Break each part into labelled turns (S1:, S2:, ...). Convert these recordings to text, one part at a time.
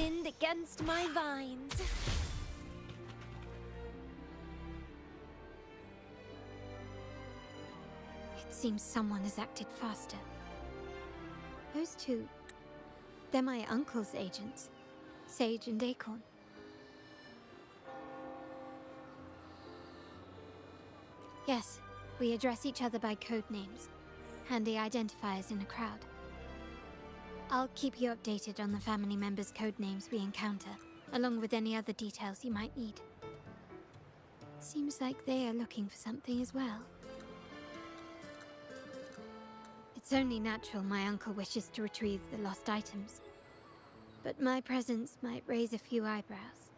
S1: wind against my vines.
S2: It seems someone has acted faster. Those two, they're my uncle's agents, Sage and Acorn. Yes, we address each other by code names, handy identifiers in a crowd. I'll keep you updated on the family members' code names we encounter, along with any other details you might need. Seems like they are looking for something as well. It's only natural my uncle wishes to retrieve the lost items, but my presence might raise a few eyebrows.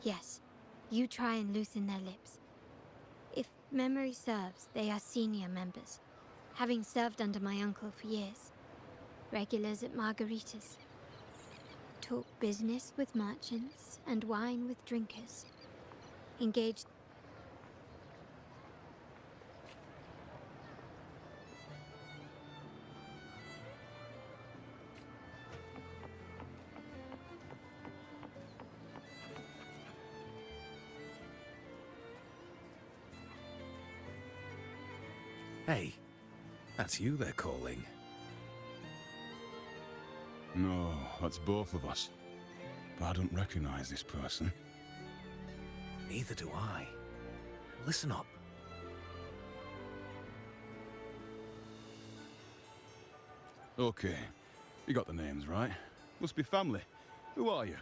S2: Yes, you try and loosen their lips. If memory serves, they are senior members, having served under my uncle for years. Regulars at margaritas. Talk business with merchants and wine with drinkers. Engaged.
S3: Hey, that's you they're calling.
S4: No, that's both of us. But I don't recognize this person.
S3: Neither do I. Listen up.
S4: Okay, you got the names right. Must be family. Who are you?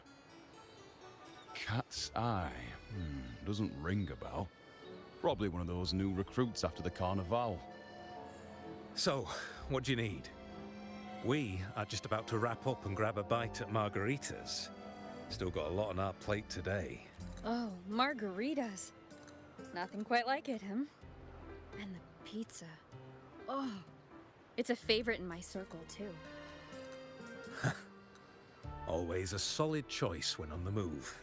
S4: Cat's Eye. Doesn't ring a bell. Probably one of those new recruits after the Carnival.
S3: So, what do you need? We are just about to wrap up and grab a bite at margaritas. Still got a lot on our plate today.
S5: Oh, margaritas. Nothing quite like it, huh? And the pizza. Oh, it's a favorite in my circle, too.
S3: Always a solid choice when on the move.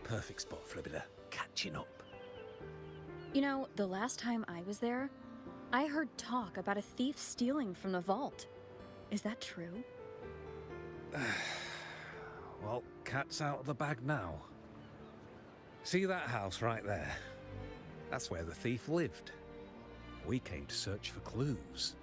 S3: Perfect spot for a bit of catching up.
S5: You know, the last time I was there, I heard talk about a thief stealing from the vault. Is that true?
S3: Well, cat's out of the bag now. See that house right there? That's where the thief lived. We came to search for clues.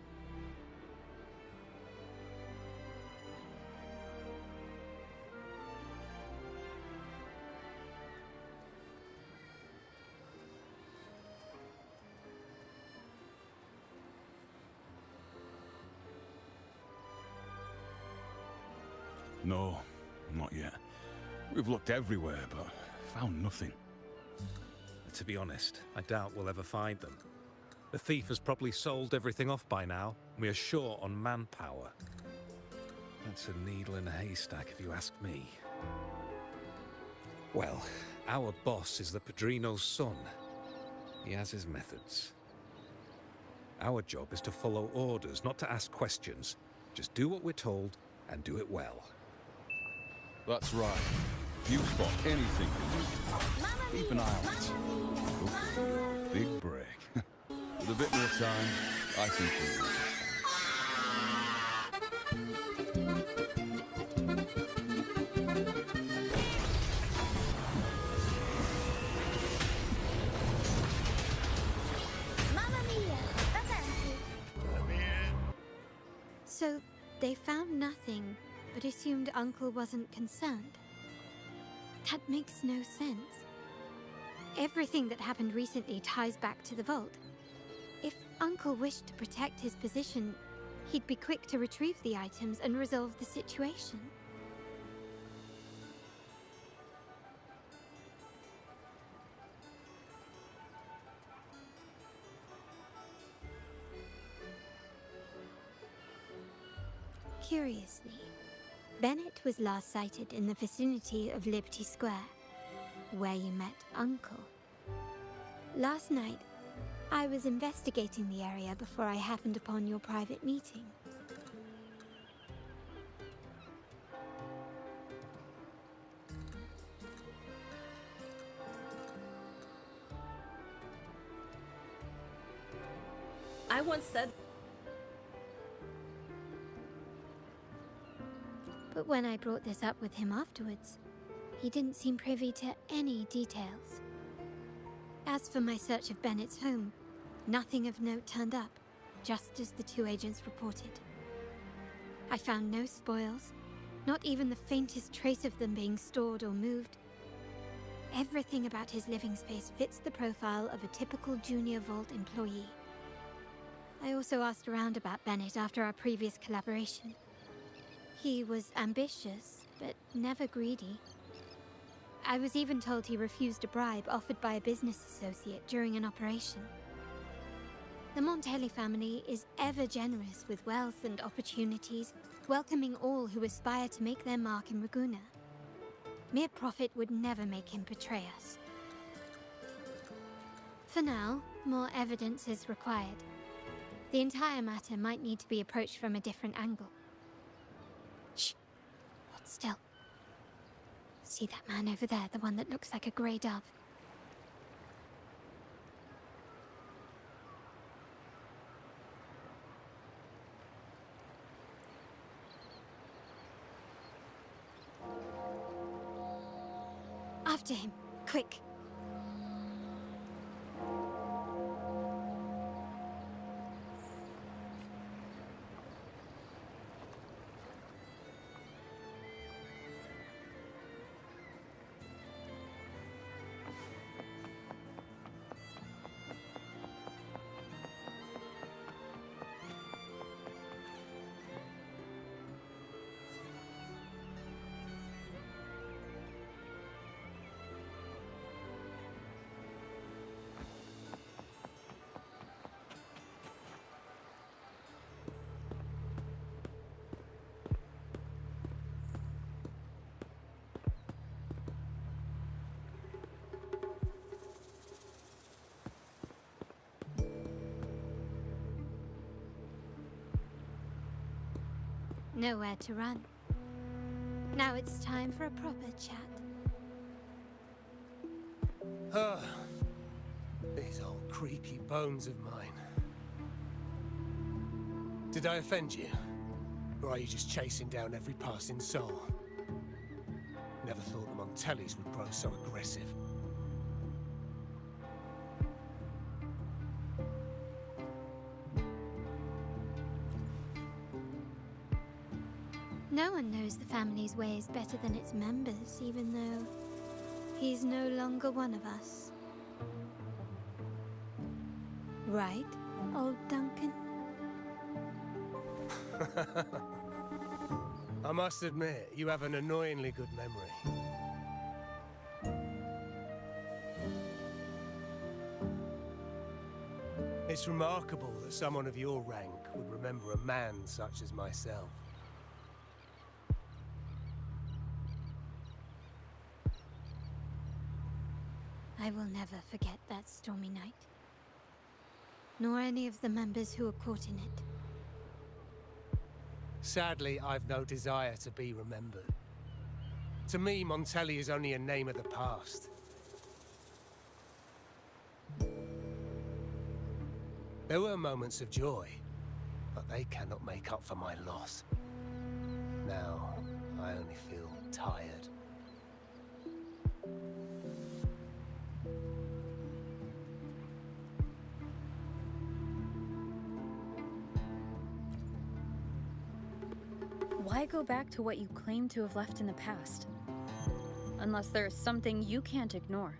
S4: No, not yet. We've looked everywhere, but found nothing.
S3: To be honest, I doubt we'll ever find them. The thief has probably sold everything off by now. We are short on manpower. That's a needle in a haystack, if you ask me. Well, our boss is the Padrino's son. He has his methods. Our job is to follow orders, not to ask questions. Just do what we're told, and do it well.
S4: That's right. If you spot anything new, keep an eye on it. Oops, big break. With a bit more time, I think we'll be
S2: So, they found nothing, but assumed Uncle wasn't concerned. That makes no sense. Everything that happened recently ties back to the vault. If Uncle wished to protect his position, he'd be quick to retrieve the items and resolve the situation. Curiously, Bennett was last sighted in the vicinity of Liberty Square, where you met Uncle. Last night, I was investigating the area before I happened upon your private meeting.
S1: I once said
S2: But when I brought this up with him afterwards, he didn't seem privy to any details. As for my search of Bennett's home, nothing of note turned up, just as the two agents reported. I found no spoils, not even the faintest trace of them being stored or moved. Everything about his living space fits the profile of a typical Junior Vault employee. I also asked around about Bennett after our previous collaboration. He was ambitious, but never greedy. I was even told he refused a bribe offered by a business associate during an operation. The Montelli family is ever generous with wealth and opportunities, welcoming all who aspire to make their mark in Raguna. Mere profit would never make him betray us. For now, more evidence is required. The entire matter might need to be approached from a different angle. Shh! Hold still. See that man over there, the one that looks like a grey dove? After him, quick! Nowhere to run. Now it's time for a proper chat.
S6: These old creaky bones of mine. Did I offend you? Or are you just chasing down every passing soul? Never thought the Montellis would grow so aggressive.
S2: No one knows the family's ways better than its members, even though he's no longer one of us. Right, old Duncan?
S6: I must admit, you have an annoyingly good memory. It's remarkable that someone of your rank would remember a man such as myself.
S2: I will never forget that stormy night. Nor any of the members who were caught in it.
S6: Sadly, I've no desire to be remembered. To me, Montelli is only a name of the past. There were moments of joy, but they cannot make up for my loss. Now, I only feel tired.
S5: Why go back to what you claim to have left in the past? Unless there is something you can't ignore.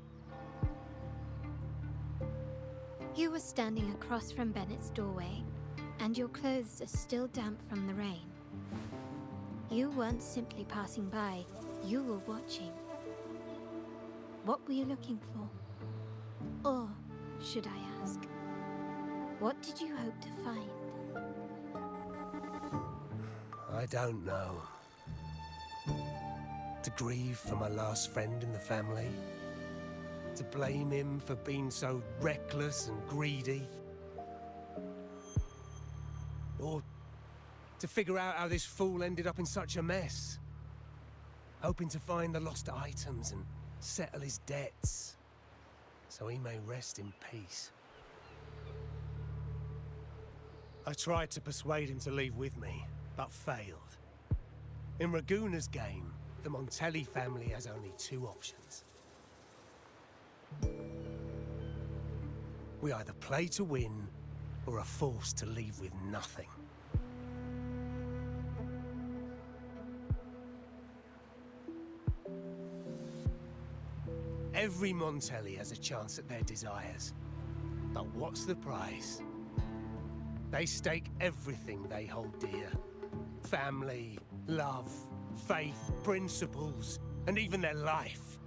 S2: You were standing across from Bennett's doorway, and your clothes are still damp from the rain. You weren't simply passing by, you were watching. What were you looking for? Or, should I ask, what did you hope to find?
S6: I don't know. To grieve for my last friend in the family? To blame him for being so reckless and greedy? Or to figure out how this fool ended up in such a mess? Hoping to find the lost items and settle his debts, so he may rest in peace. I tried to persuade him to leave with me, but failed. In Raguna's game, the Montelli family has only two options. We either play to win, or are forced to leave with nothing. Every Montelli has a chance at their desires. But what's the price? They stake everything they hold dear. Family, love, faith, principles, and even their life.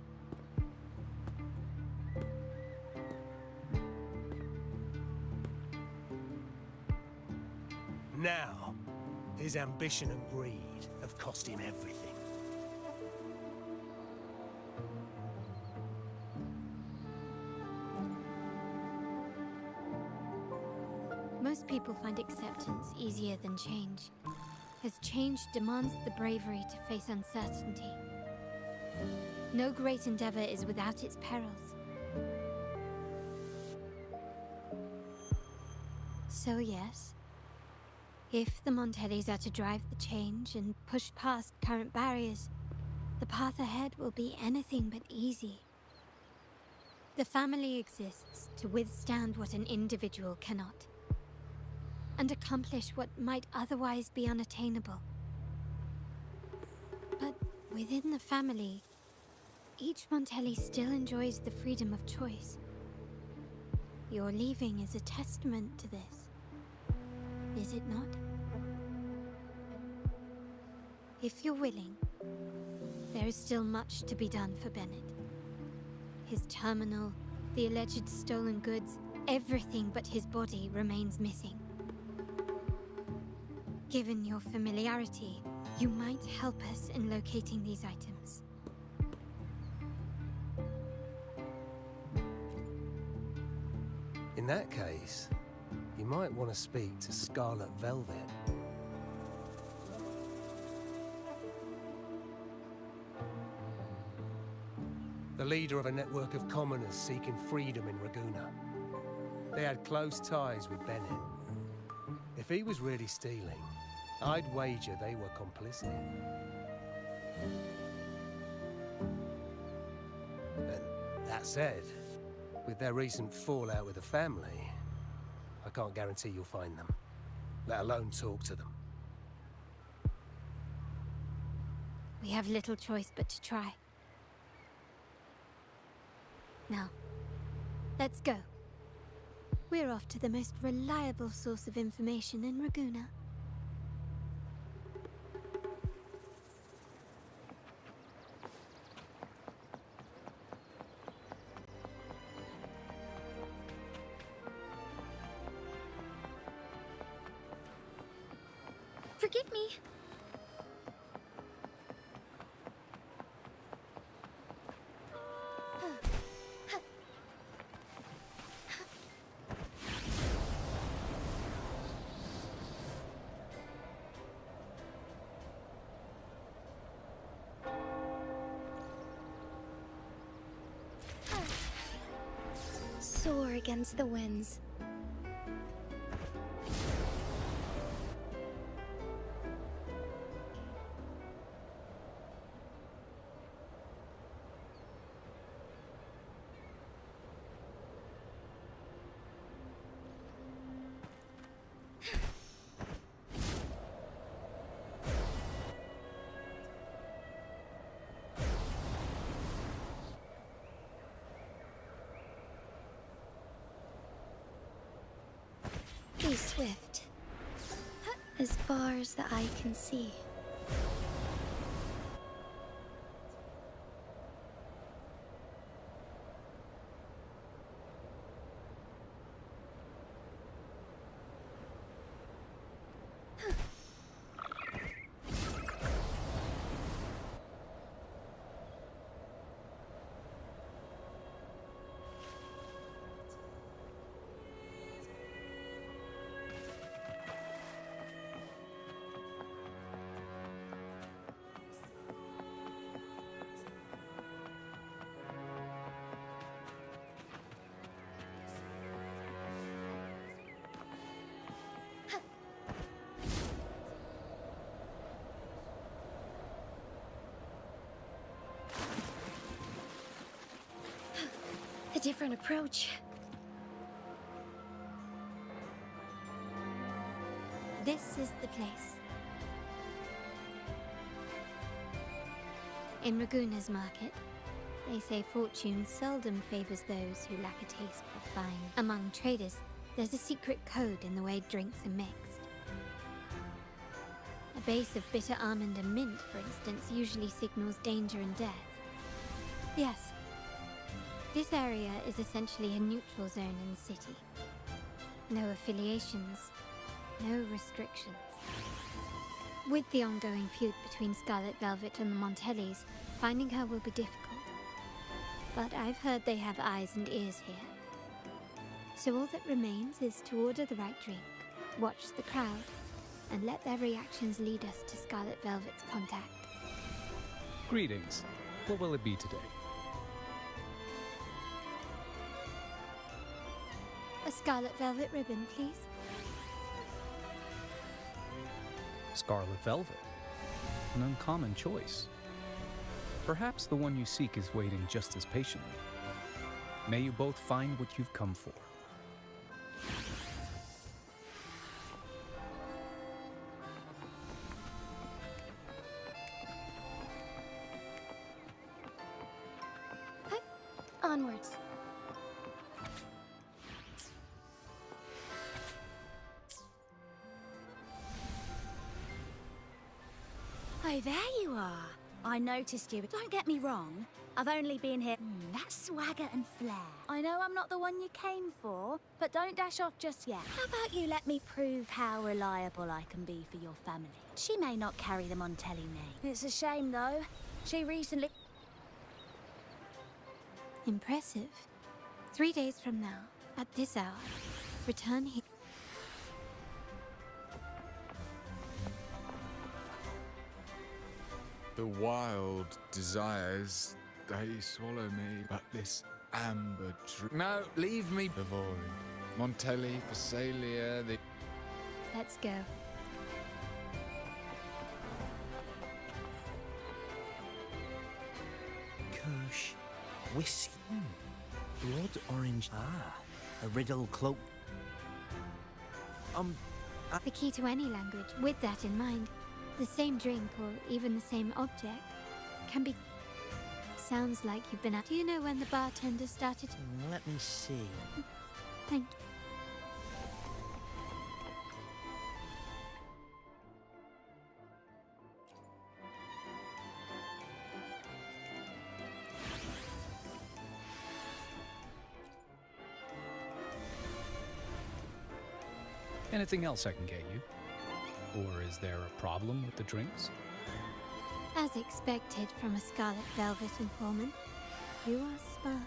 S6: Now, his ambition and greed have cost him everything.
S2: Most people find acceptance easier than change, as change demands the bravery to face uncertainty. No great endeavor is without its perils. So yes, if the Montellis are to drive the change and push past current barriers, the path ahead will be anything but easy. The family exists to withstand what an individual cannot, and accomplish what might otherwise be unattainable. But within the family, each Montelli still enjoys the freedom of choice. Your leaving is a testament to this, is it not? If you're willing, there is still much to be done for Bennett. His terminal, the alleged stolen goods, everything but his body remains missing. Given your familiarity, you might help us in locating these items.
S6: In that case, you might want to speak to Scarlet Velvet. The leader of a network of commoners seeking freedom in Raguna. They had close ties with Bennett. If he was really stealing, I'd wager they were complicit. And that said, with their recent fallout with the family, I can't guarantee you'll find them, let alone talk to them.
S2: We have little choice but to try. Now, let's go. We're off to the most reliable source of information in Raguna.
S5: Forgive me.
S1: Soar against the winds. Be swift. As far as the eye can see. A different approach.
S2: This is the place. In Raguna's market, they say fortune seldom favors those who lack a taste for fine. Among traders, there's a secret code in the way drinks are mixed. A base of bitter almond and mint, for instance, usually signals danger and death. Yes, this area is essentially a neutral zone in the city. No affiliations, no restrictions. With the ongoing feud between Scarlet Velvet and the Montellys, finding her will be difficult. But I've heard they have eyes and ears here. So all that remains is to order the right drink, watch the crowd, and let their reactions lead us to Scarlet Velvet's contact.
S7: Greetings. What will it be today?
S2: A Scarlet Velvet ribbon, please.
S7: Scarlet Velvet. An uncommon choice. Perhaps the one you seek is waiting just as patiently. May you both find what you've come for.
S1: Onwards.
S8: Oh, there you are. I noticed you, but don't get me wrong. I've only been here. That swagger and flair. I know I'm not the one you came for, but don't dash off just yet. How about you let me prove how reliable I can be for your family? She may not carry the Montelli name. It's a shame, though. She recently...
S2: Impressive. 3 days from now, at this hour, return here.
S9: The wild desires, they swallow me, but this amber drink... No, leave me the void. Montelli, Phasalia, the...
S2: Let's go.
S10: Kirsch. Whiskey. Blood orange. A riddle cloak.
S2: The key to any language, with that in mind, the same drink or even the same object can be... Sounds like you've been out. Do you know when the bartender started?
S10: Let me see.
S2: Thank you.
S7: Anything else I can get you? Or is there a problem with the drinks?
S2: As expected from a Scarlet Velvet informant, you are smart.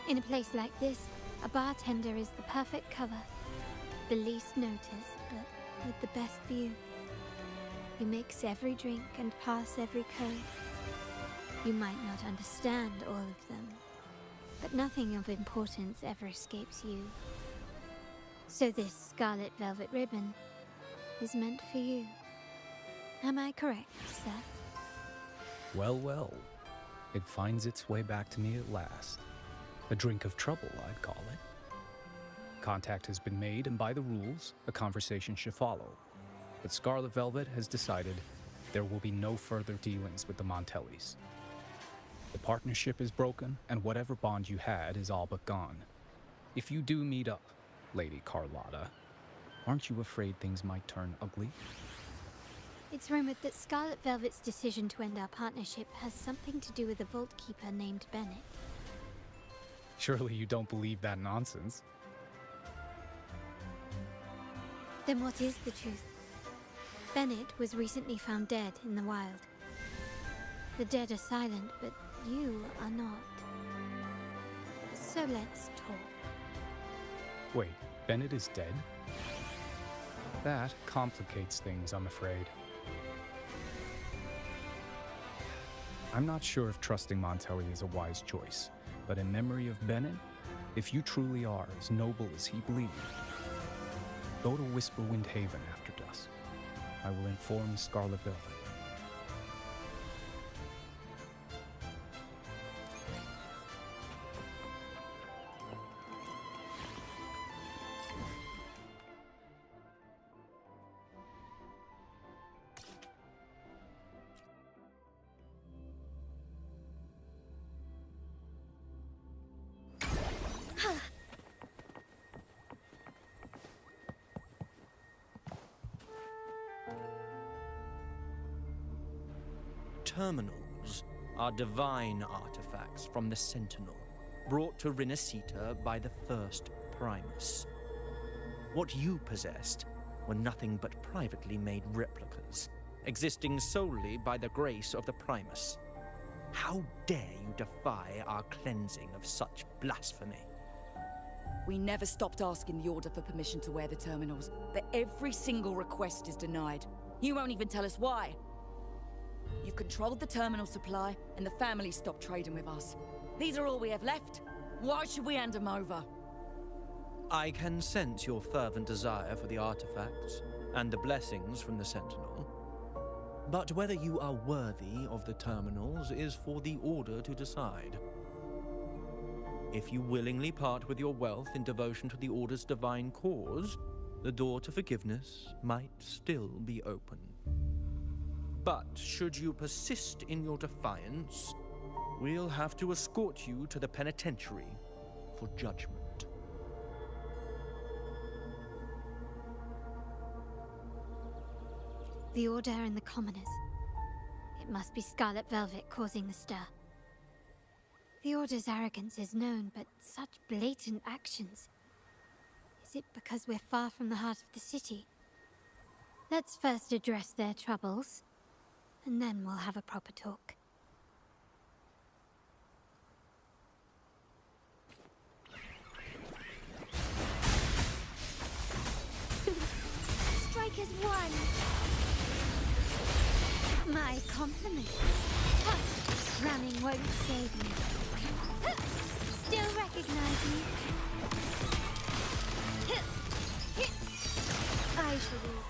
S2: In a place like this, a bartender is the perfect cover. The least noticed, but with the best view. You mix every drink and pass every code. You might not understand all of them, but nothing of importance ever escapes you. So this Scarlet Velvet ribbon is meant for you. Am I correct, sir?
S7: Well, well. It finds its way back to me at last. A drink of trouble, I'd call it. Contact has been made, and by the rules, a conversation should follow. But Scarlet Velvet has decided there will be no further dealings with the Montellys. The partnership is broken, and whatever bond you had is all but gone. If you do meet up, Lady Carlotta, aren't you afraid things might turn ugly?
S2: It's rumored that Scarlet Velvet's decision to end our partnership has something to do with a vault keeper named Bennett.
S7: Surely you don't believe that nonsense.
S2: Then what is the truth? Bennett was recently found dead in the wild. The dead are silent, but you are not. So let's talk.
S7: Wait, Bennett is dead? That complicates things, I'm afraid. I'm not sure if trusting Montelli is a wise choice, but in memory of Bennett, if you truly are as noble as he believed, go to Whisperwind Haven after dusk. I will inform Scarlet Velvet.
S10: terminals are divine artifacts from the Sentinel, brought to Rinascita by the first Primus. What you possessed were nothing but privately made replicas, existing solely by the grace of the Primus. How dare you defy our cleansing of such blasphemy?
S11: We never stopped asking the Order for permission to wear the terminals, but every single request is denied. You won't even tell us why. You've controlled the terminal supply, and the family stopped trading with us. These are all we have left. Why should we hand them over?
S10: I can sense your fervent desire for the artifacts and the blessings from the Sentinel. But whether you are worthy of the terminals is for the Order to decide. If you willingly part with your wealth in devotion to the Order's divine cause, the door to forgiveness might still be open. But should you persist in your defiance, we'll have to escort you to the penitentiary for judgment.
S2: The Order and the Commoners. It must be Scarlet Velvet causing the stir. The Order's arrogance is known, but such blatant actions. Is it because we're far from the heart of the city? Let's first address their troubles, and then we'll have a proper talk.
S1: Strikers won!
S2: My compliments. Huh. Running won't save me. Huh. Still recognize me?
S1: I shall leave.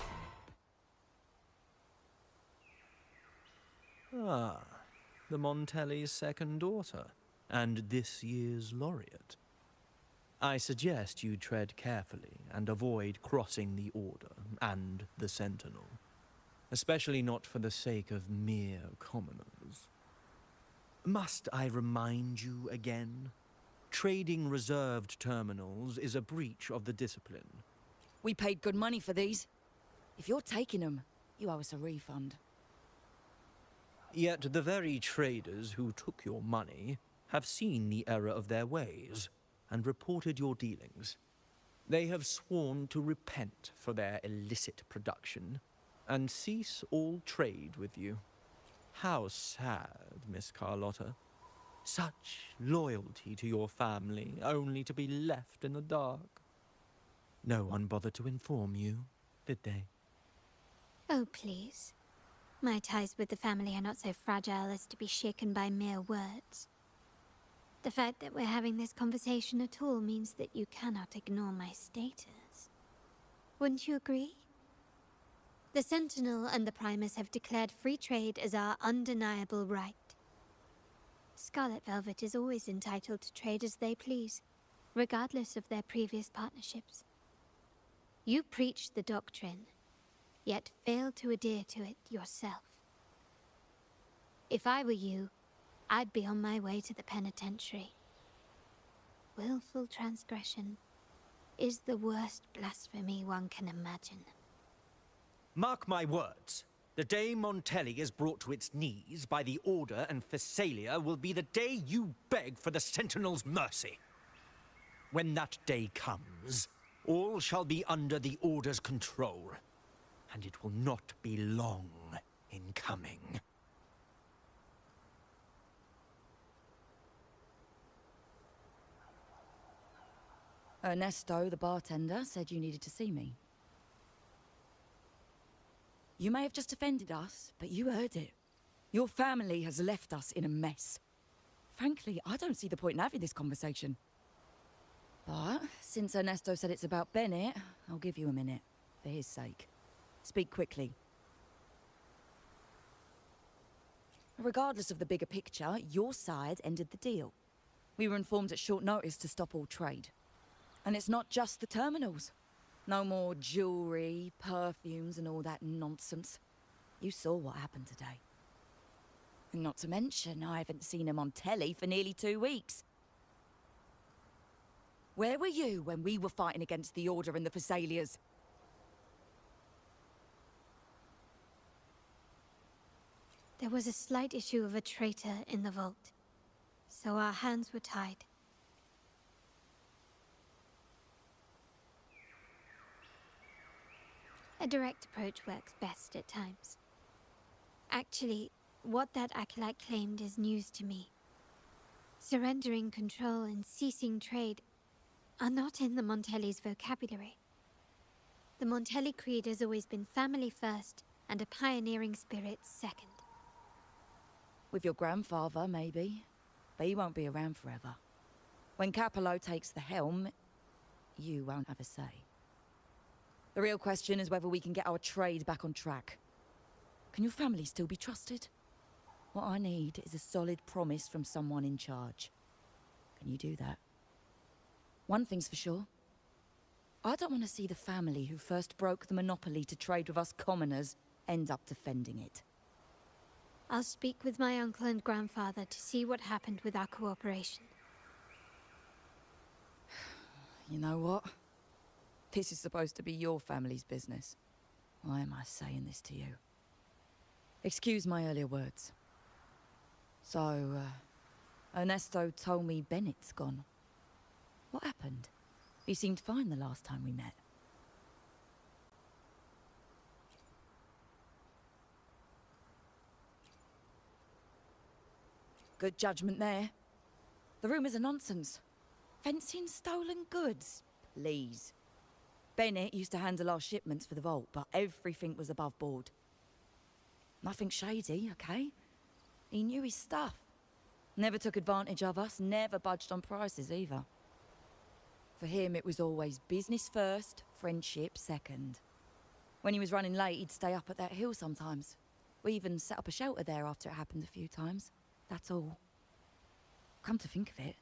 S10: Ah, the Montelli's second daughter, and this year's laureate. I suggest you tread carefully and avoid crossing the Order and the Sentinel, especially not for the sake of mere commoners. Must I remind you again? Trading reserved terminals is a breach of the discipline.
S11: We paid good money for these. If you're taking them, you owe us a refund.
S10: Yet the very traders who took your money have seen the error of their ways and reported your dealings. They have sworn to repent for their illicit production and cease all trade with you. How sad, Miss Carlotta. Such loyalty to your family, only to be left in the dark. No one bothered to inform you, did they?
S2: Oh, please. My ties with the family are not so fragile as to be shaken by mere words. The fact that we're having this conversation at all means that you cannot ignore my status. Wouldn't you agree? The Sentinel and the Primus have declared free trade as our undeniable right. Scarlet Velvet is always entitled to trade as they please, regardless of their previous partnerships. You preach the doctrine, yet fail to adhere to it yourself. If I were you, I'd be on my way to the penitentiary. Willful transgression is the worst blasphemy one can imagine.
S10: Mark my words. The day Montelli is brought to its knees by the Order and Phasalia will be the day you beg for the Sentinel's mercy. When that day comes, all shall be under the Order's control, and it will not be long in coming.
S11: Ernesto, the bartender, said you needed to see me. You may have just offended us, but you heard it. Your family has left us in a mess. Frankly, I don't see the point in having this conversation. But since Ernesto said it's about Bennett, I'll give you a minute, for his sake. Speak quickly. Regardless of the bigger picture, your side ended the deal. We were informed at short notice to stop all trade. And it's not just the terminals. No more jewelry, perfumes, and all that nonsense. You saw what happened today. And not to mention, I haven't seen him on telly for nearly 2 weeks. Where were you when we were fighting against the Order and the Phasalias?
S2: There was a slight issue of a traitor in the vault, so our hands were tied. A direct approach works best at times. Actually, what that acolyte claimed is news to me. Surrendering control and ceasing trade are not in the Montelli's vocabulary. The Montelli creed has always been family first and a pioneering spirit second.
S11: With your grandfather, maybe. But he won't be around forever. When Capello takes the helm, you won't have a say. The real question is whether we can get our trade back on track. Can your family still be trusted? What I need is a solid promise from someone in charge. Can you do that? One thing's for sure. I don't want to see the family who first broke the monopoly to trade with us commoners end up defending it.
S2: I'll speak with my uncle and grandfather to see what happened with our cooperation.
S11: You know what? This is supposed to be your family's business. Why am I saying this to you? Excuse my earlier words. So, Ernesto told me Bennett's gone. What happened? He seemed fine the last time we met. Good judgment there. The rumours are nonsense. Fencing stolen goods? Please. Bennett used to handle our shipments for the vault, but everything was above board. Nothing shady, okay? He knew his stuff. Never took advantage of us, never budged on prices either. For him, it was always business first, friendship second. When he was running late, he'd stay up at that hill sometimes. We even set up a shelter there after it happened a few times. That's all. Come to think of it,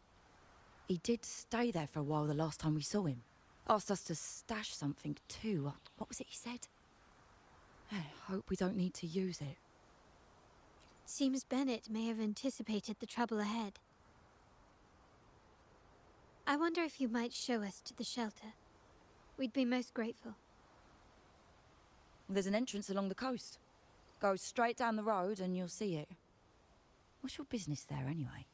S11: he did stay there for a while the last time we saw him. Asked us to stash something too. What was it he said? I hope we don't need to use it.
S2: Seems Bennett may have anticipated the trouble ahead. I wonder if you might show us to the shelter. We'd be most grateful.
S11: There's an entrance along the coast. Go straight down the road and you'll see it. What's your business there anyway?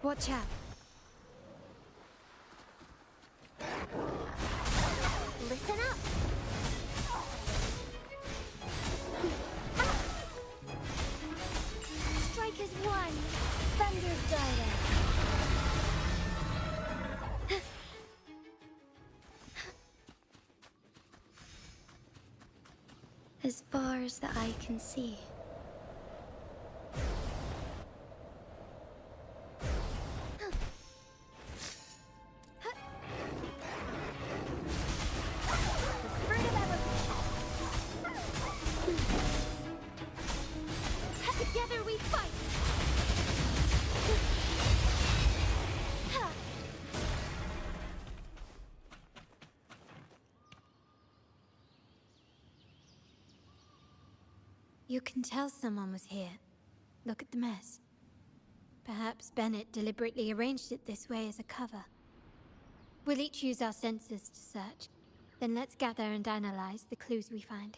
S2: Watch out.
S1: Listen up! Strikers one! Thunder Garden! As far as the eye can see. Together we fight!
S2: You can tell someone was here. Look at the mess. Perhaps Bennett deliberately arranged it this way as a cover. We'll each use our senses to search. Then let's gather and analyze the clues we find.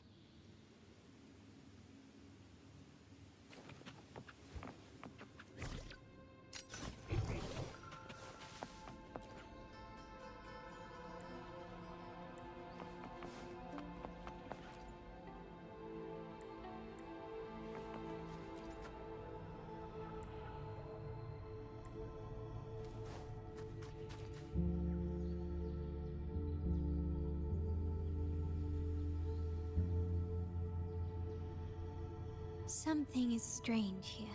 S2: Something is strange here.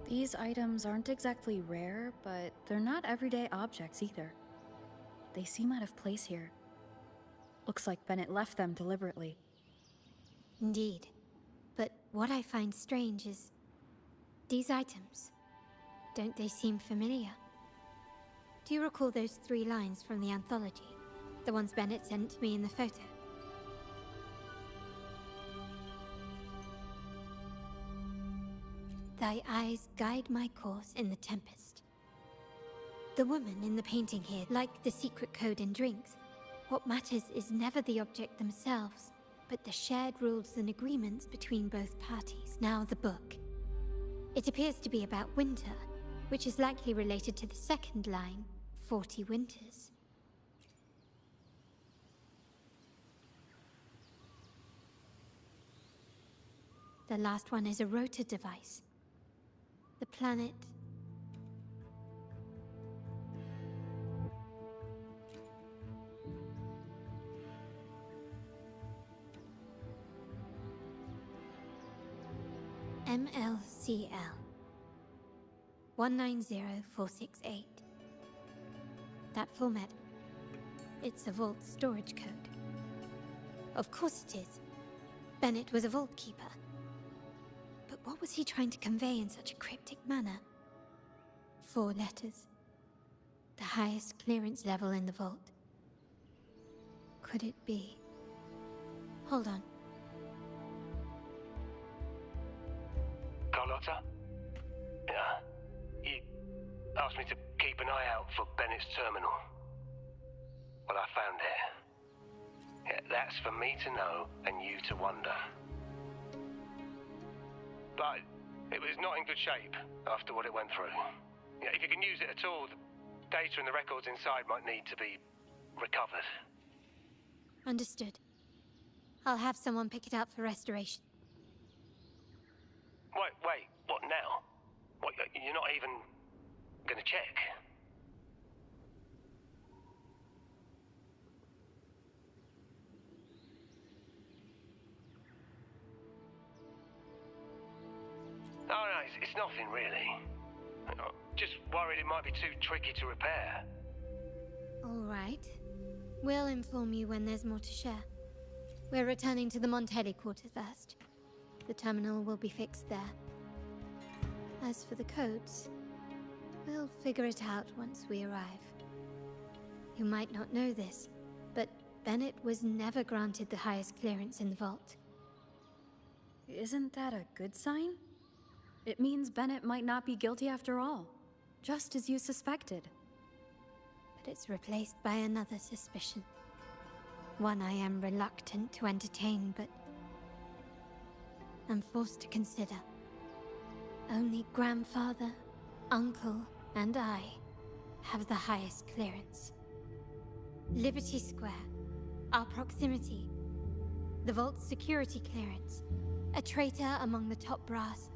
S5: These items aren't exactly rare, but they're not everyday objects either. They seem out of place here. Looks like Bennett left them deliberately.
S2: Indeed. But what I find strange is These items, don't they seem familiar? Do you recall those 3 lines from the anthology? The ones Bennett sent me in the photo? Thy eyes guide my course in the tempest. The woman in the painting here, like the secret code in drinks, what matters is never the object themselves, but the shared rules and agreements between both parties. Now the book. It appears to be about winter, which is likely related to the second line, 40 winters. The last one is a rotor device. The planet... MLCL 190468. That format. It's a vault storage code. Of course it is. Bennett was a vault keeper. But what was he trying to convey in such a cryptic manner? 4 letters. The highest clearance level in the vault. Could it be? Hold on.
S6: Carlotta? Yeah. You asked me to keep an eye out for Bennett's terminal. Well, I found it. Yeah, that's for me to know and you to wonder. But it was not in good shape after what it went through. Yeah, if you can use it at all, the data and the records inside might need to be recovered.
S2: Understood. I'll have someone pick it up for restoration.
S6: Wait, what now? What, you're not even gonna check? Oh, no, it's nothing really. I'm just worried it might be too tricky to repair.
S2: All right. We'll inform you when there's more to share. We're returning to the Montelli quarter first. The terminal will be fixed there. As for the codes, we'll figure it out once we arrive. You might not know this, but Bennett was never granted the highest clearance in the vault.
S5: Isn't that a good sign? It means Bennett might not be guilty after all, just as you suspected.
S2: But it's replaced by another suspicion. One I am reluctant to entertain, but I'm forced to consider. Only grandfather, uncle, and I have the highest clearance. Liberty Square, our proximity, the vault's security clearance, a traitor among the top brass,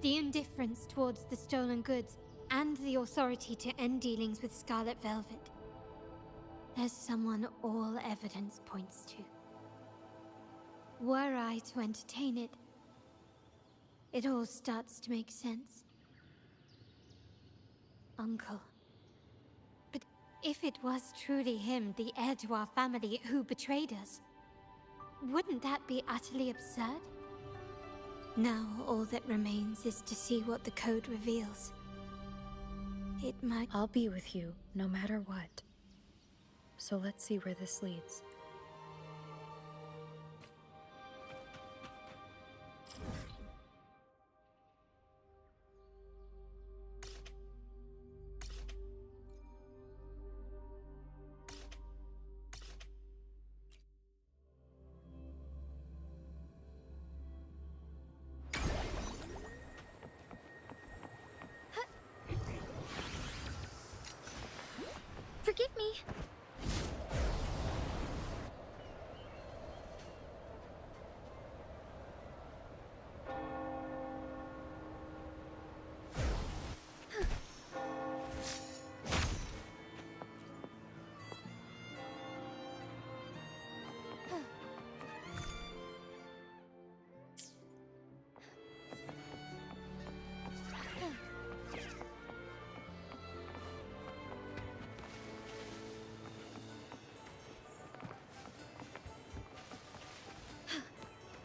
S2: the indifference towards the stolen goods, and the authority to end dealings with Scarlet Velvet. There's someone all evidence points to. Were I to entertain it, it all starts to make sense. Uncle. But if it was truly him, the heir to our family, who betrayed us, wouldn't that be utterly absurd? Now all that remains is to see what the code reveals. It might...
S5: I'll be with you, no matter what. So let's see where this leads.
S1: Forgive me.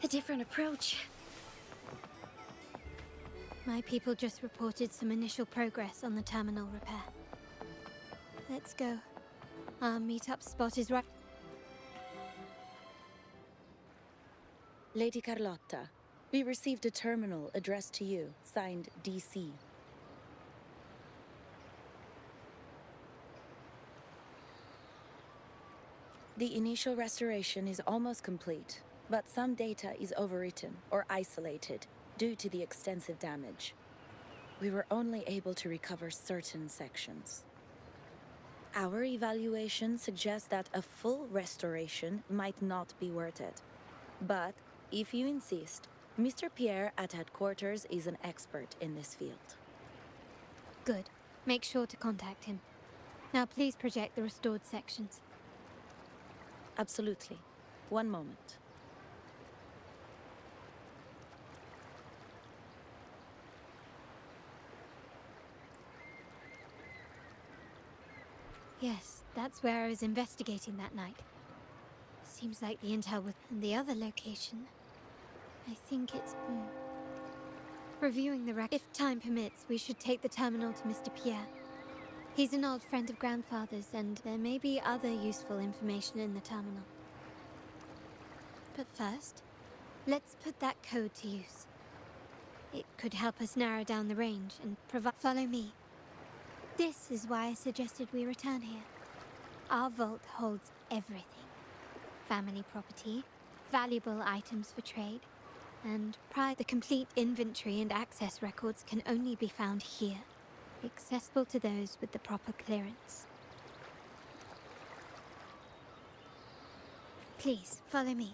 S1: A different approach.
S2: My people just reported some initial progress on the terminal repair. Let's go. Our meetup spot is right.
S12: Lady Carlotta, we received a terminal addressed to you, signed DC. The initial restoration is almost complete, but some data is overwritten or isolated due to the extensive damage. We were only able to recover certain sections. Our evaluation suggests that a full restoration might not be worth it. But, if you insist, Mr. Pierre at headquarters is an expert in this field.
S2: Good. Make sure to contact him. Now please project the restored sections.
S12: Absolutely. One moment.
S2: Yes, that's where I was investigating that night. Seems like the intel was in the other location. I think it's... Reviewing the record. If time permits, we should take the terminal to Mr. Pierre. He's an old friend of Grandfather's, and there may be other useful information in the terminal. But first, let's put that code to use. It could help us narrow down the range and provide... Follow me. This is why I suggested we return here. Our vault holds everything. Family property, valuable items for trade, and the complete inventory and access records can only be found here, accessible to those with the proper clearance. Please, follow me.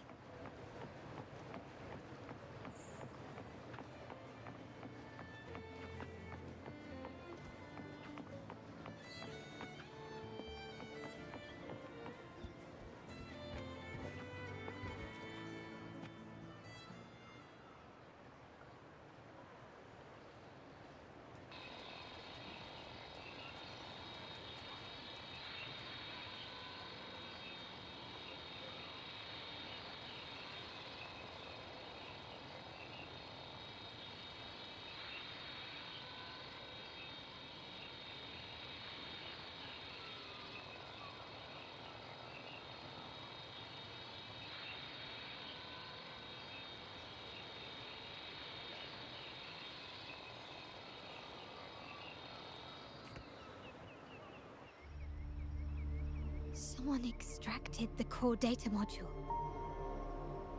S2: Someone extracted the core data module.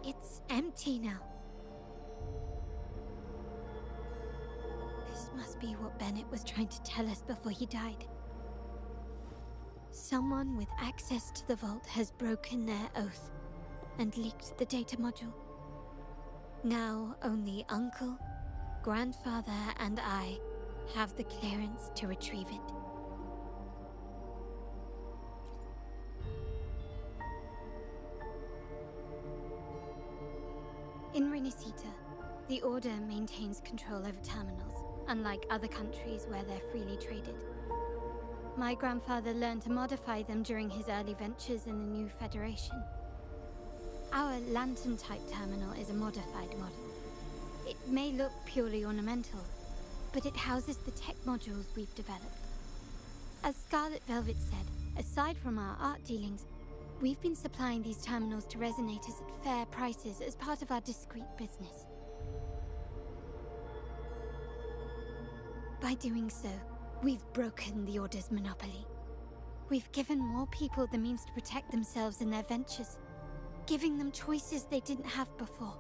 S2: It's empty now. This must be what Bennett was trying to tell us before he died. Someone with access to the vault has broken their oath and leaked the data module. Now only Uncle, Grandfather, and I have the clearance to retrieve it. In Renisita, the Order maintains control over terminals, unlike other countries where they're freely traded. My grandfather learned to modify them during his early ventures in the new Federation. Our lantern-type terminal is a modified model. It may look purely ornamental, but it houses the tech modules we've developed. As Scarlet Velvet said, aside from our art dealings, we've been supplying these terminals to resonators at fair prices as part of our discreet business. By doing so, we've broken the Order's monopoly. We've given more people the means to protect themselves in their ventures, giving them choices they didn't have before.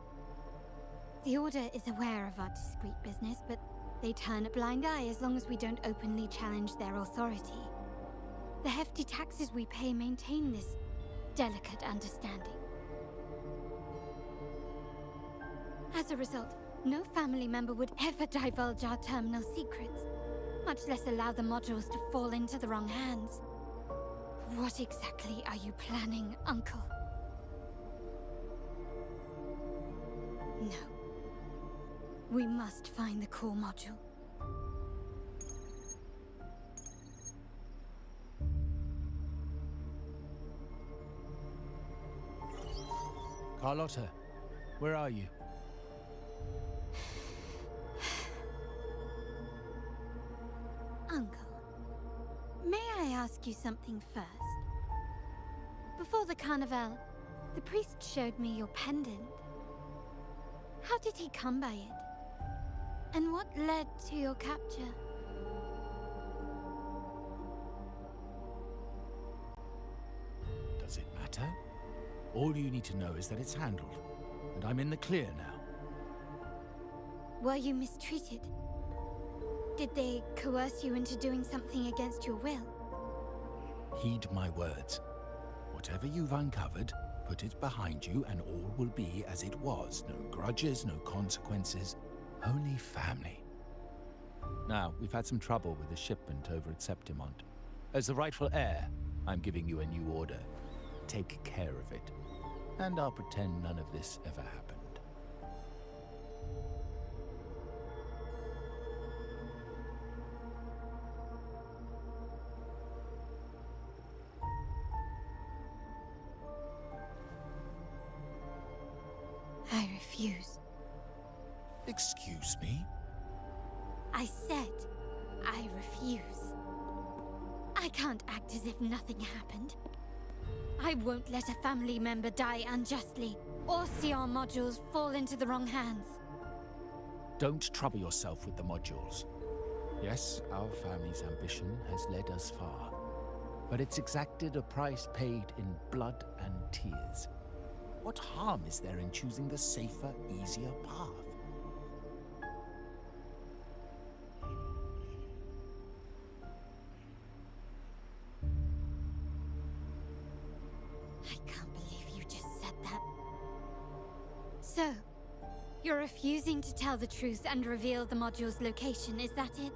S2: The Order is aware of our discreet business, but they turn a blind eye as long as we don't openly challenge their authority. The hefty taxes we pay maintain this delicate understanding. As a result, no family member would ever divulge our terminal secrets, much less allow the modules to fall into the wrong hands. What exactly are you planning, Uncle? No. We must find the core module.
S6: Carlotta, where are you?
S2: ask you something first? Before the carnival, the priest showed me your pendant. How did he come by it? And what led to your capture?
S13: Does it matter? All you need to know is that it's handled, and I'm in the clear now.
S2: Were you mistreated? Did they coerce you into doing something against your will?
S13: Heed my words. Whatever you've uncovered, put it behind you and all will be as it was. No grudges, no consequences, only family. Now, we've had some trouble with the shipment over at Septimont. As the rightful heir, I'm giving you a new order. Take care of it. And I'll pretend none of this ever happened.
S2: I refuse.
S13: Excuse me?
S2: I said I refuse. I can't act as if nothing happened. I won't let a family member die unjustly, or see our modules fall into the wrong hands.
S13: Don't trouble yourself with the modules. Yes, our family's ambition has led us far, but it's exacted a price paid in blood and tears. What harm is there in choosing the safer, easier path?
S2: I can't believe you just said that. So, you're refusing to tell the truth and reveal the module's location, is that it?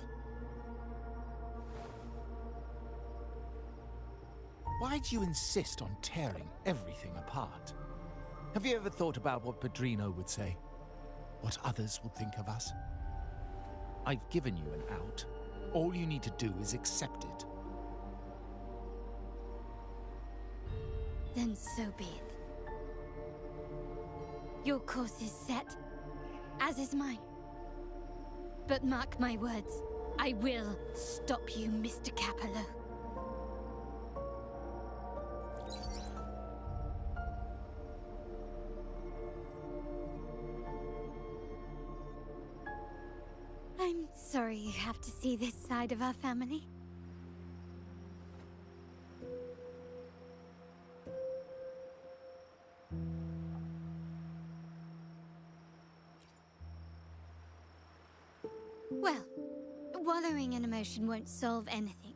S13: Why do you insist on tearing everything apart? Have you ever thought about what Padrino would say? What others would think of us? I've given you an out. All you need to do is accept it.
S2: Then so be it. Your course is set, as is mine. But mark my words, I will stop you, Mr. Capello. I'm sorry you have to see this side of our family. Well, wallowing in emotion won't solve anything.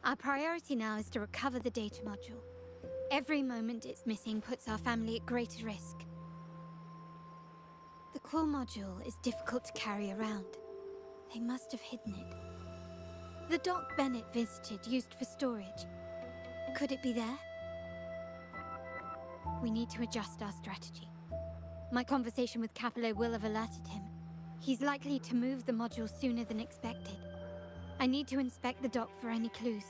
S2: Our priority now is to recover the data module. Every moment it's missing puts our family at greater risk. The core module is difficult to carry around. They must have hidden it. The dock Bennett visited used for storage. Could it be there? We need to adjust our strategy. My conversation with Capello will have alerted him. He's likely to move the module sooner than expected. I need to inspect the dock for any clues.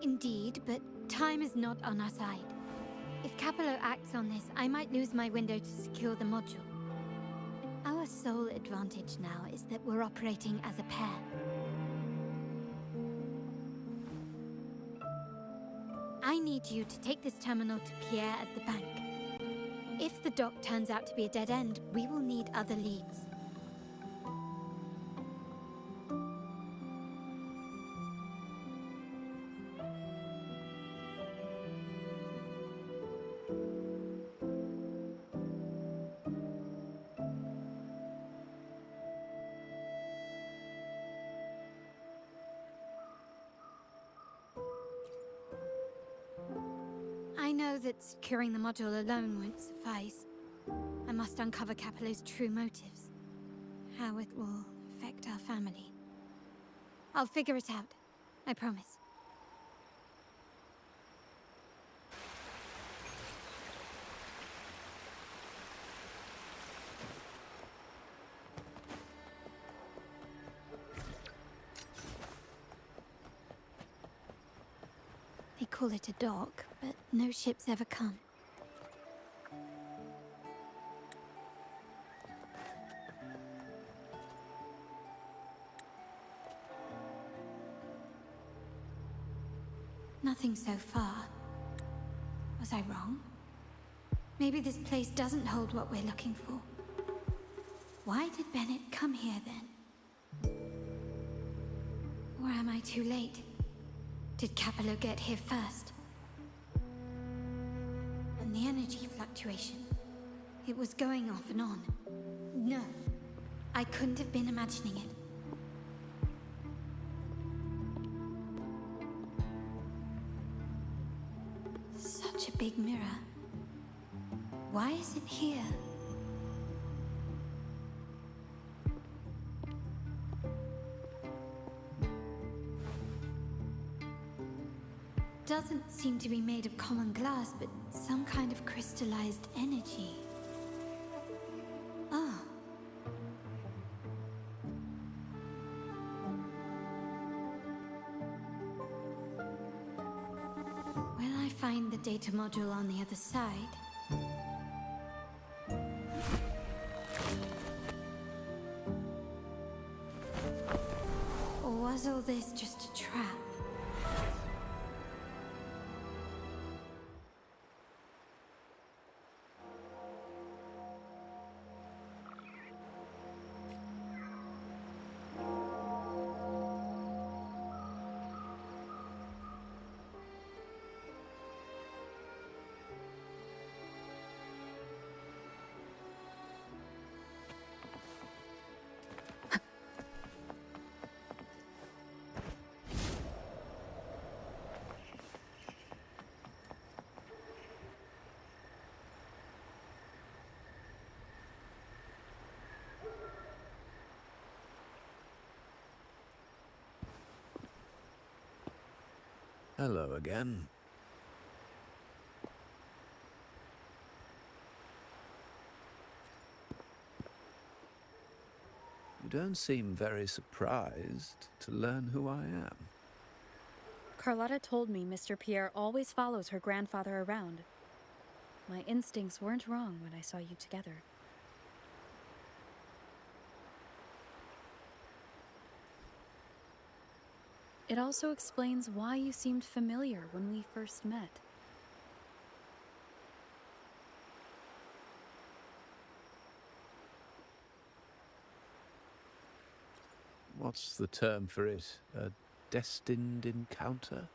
S2: Indeed, but time is not on our side. If Capello acts on this, I might lose my window to secure the module. Our sole advantage now is that we're operating as a pair. I need you to take this terminal to Pierre at the bank. If the dock turns out to be a dead end, we will need other leads. I know that securing the module alone won't suffice. I must uncover Capello's true motives. How it will affect our family. I'll figure it out. I promise. They call it a dock, but no ships ever come. Nothing so far. Was I wrong? Maybe this place doesn't hold what we're looking for. Why did Bennett come here then? Or am I too late? Did Capello get here first? And the energy fluctuation. It was going off and on. No, I couldn't have been imagining it. Such a big mirror. Why is it here? Doesn't seem to be made of common glass, but some kind of crystallized energy. Oh. Will I find the data module on the other side? Or was all this just a trap?
S14: Hello again. You don't seem very surprised to learn who I am.
S5: Carlotta told me Mr. Pierre always follows her grandfather around. My instincts weren't wrong when I saw you together. It also explains why you seemed familiar when we first met.
S14: What's the term for it? A destined encounter?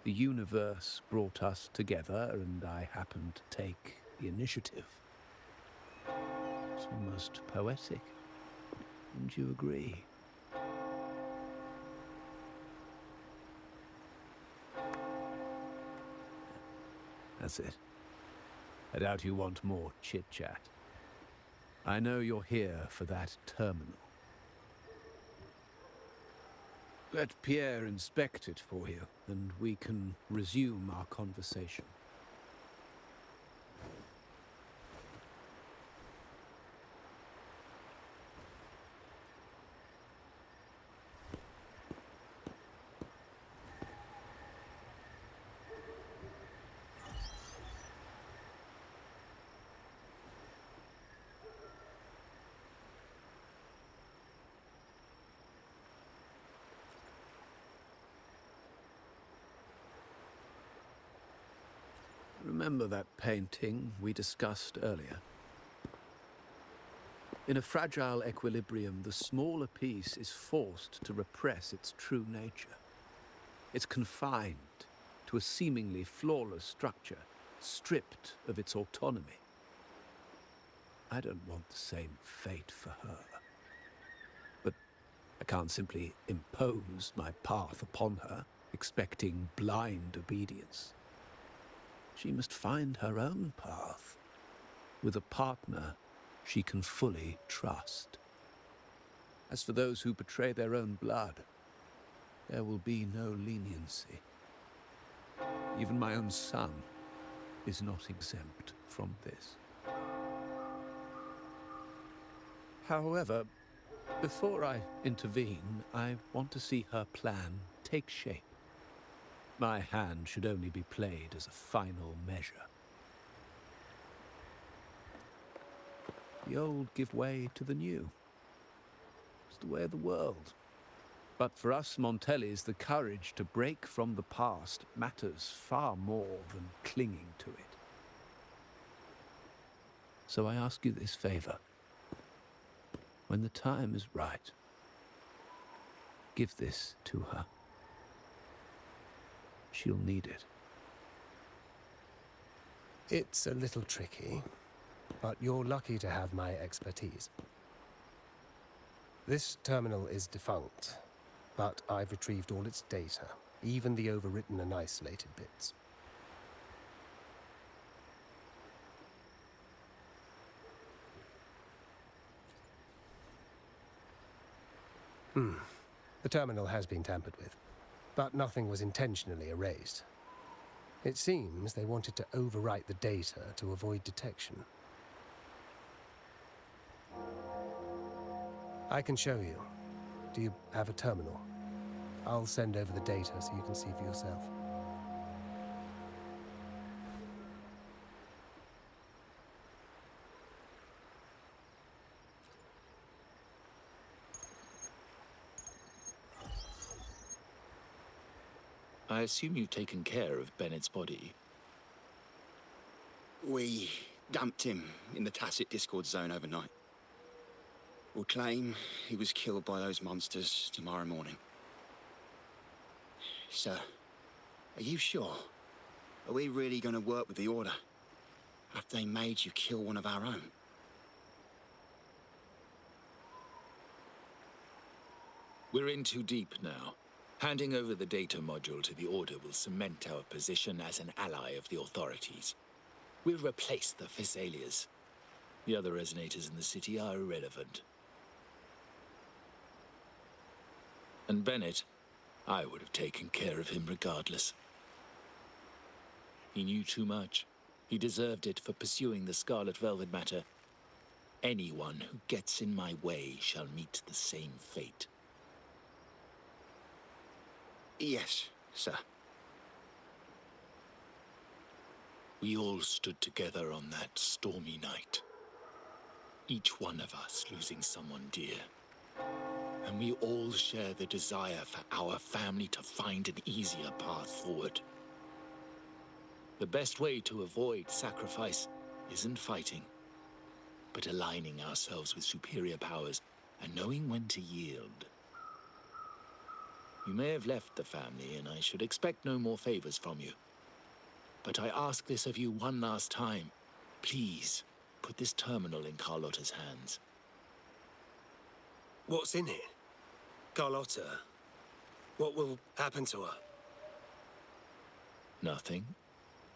S14: The universe brought us together, and I happened to take the initiative. It's almost poetic. Wouldn't you agree? That's it. I doubt you want more chit-chat. I know you're here for that terminal. Let Pierre inspect it for you, and we can resume our conversation. Remember that painting we discussed earlier? In a fragile equilibrium, the smaller piece is forced to repress its true nature. It's confined to a seemingly flawless structure, stripped of its autonomy. I don't want the same fate for her. But I can't simply impose my path upon her, expecting blind obedience. She must find her own path, with a partner she can fully trust. As for those who betray their own blood, there will be no leniency. Even my own son is not exempt from this. However, before I intervene, I want to see her plan take shape. My hand should only be played as a final measure. The old give way to the new. It's the way of the world. But for us Montellis, the courage to break from the past matters far more than clinging to it. So I ask you this favor. When the time is right, give this to her. She'll need it.
S6: It's a little tricky, but you're lucky to have my expertise. This terminal is defunct, but I've retrieved all its data, even the overwritten and isolated bits. The terminal has been tampered with, but nothing was intentionally erased. It seems they wanted to overwrite the data to avoid detection. I can show you. Do you have a terminal? I'll send over the data so you can see for yourself.
S15: I assume you've taken care of Bennett's body.
S16: We dumped him in the Tacit Discord zone overnight. We'll claim he was killed by those monsters tomorrow morning. Sir, are you sure? Are we really going to work with the Order after they made you kill one of our own?
S15: We're in too deep now. Handing over the data module to the Order will cement our position as an ally of the authorities. We'll replace the Physaelias. The other resonators in the city are irrelevant. And Bennett, I would have taken care of him regardless. He knew too much. He deserved it for pursuing the Scarlet Velvet matter. Anyone who gets in my way shall meet the same fate.
S16: Yes, sir.
S15: We all stood together on that stormy night. Each one of us losing someone dear. And we all share the desire for our family to find an easier path forward. The best way to avoid sacrifice isn't fighting, but aligning ourselves with superior powers and knowing when to yield. You may have left the family, and I should expect no more favors from you. But I ask this of you one last time. Please, put this terminal in Carlotta's hands.
S6: What's in it? Carlotta? What will happen to her?
S15: Nothing,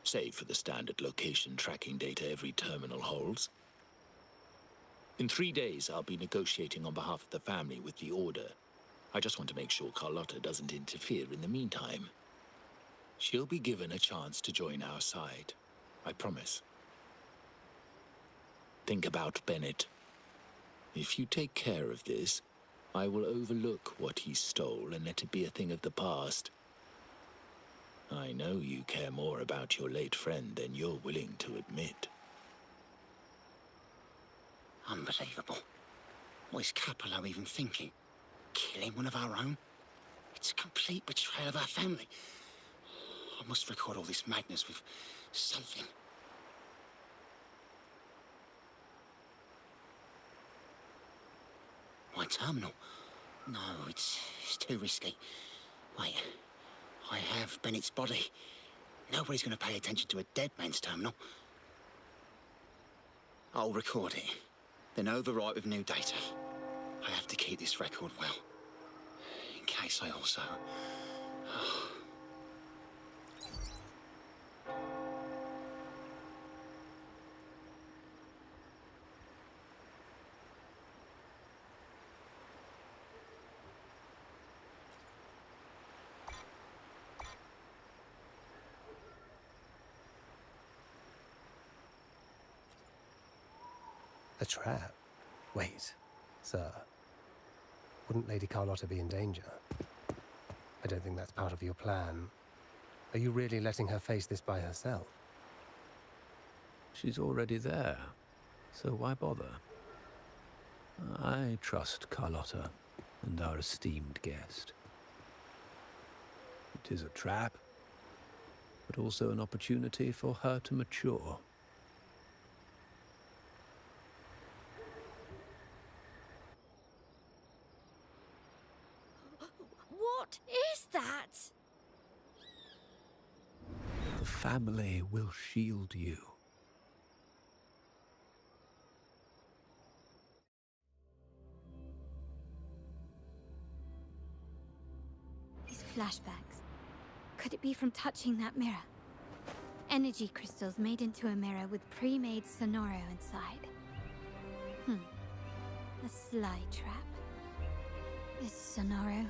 S15: save for the standard location tracking data every terminal holds. In 3 days, I'll be negotiating on behalf of the family with the Order. I just want to make sure Carlotta doesn't interfere in the meantime. She'll be given a chance to join our side. I promise. Think about Bennett. If you take care of this, I will overlook what he stole and let it be a thing of the past. I know you care more about your late friend than you're willing to admit.
S16: Unbelievable. What is Capello even thinking? Killing one of our own? It's a complete betrayal of our family. I must record all this madness with something. My terminal? No, it's too risky. Wait, I have Bennett's body. Nobody's going to pay attention to a dead man's terminal. I'll record it, then overwrite with new data. I have to keep this record well, in case I also...
S6: A trap? Wait, sir. Wouldn't Lady Carlotta be in danger? I don't think that's part of your plan. Are you really letting her face this by herself?
S14: She's already there, so why bother? I trust Carlotta. and our esteemed guest. It is a trap, but also an opportunity for her to mature.
S2: What is that?
S14: The family will shield you.
S2: These flashbacks. Could it be from touching that mirror? Energy crystals made into a mirror with pre-made Sonoro inside. A sly trap. This Sonoro,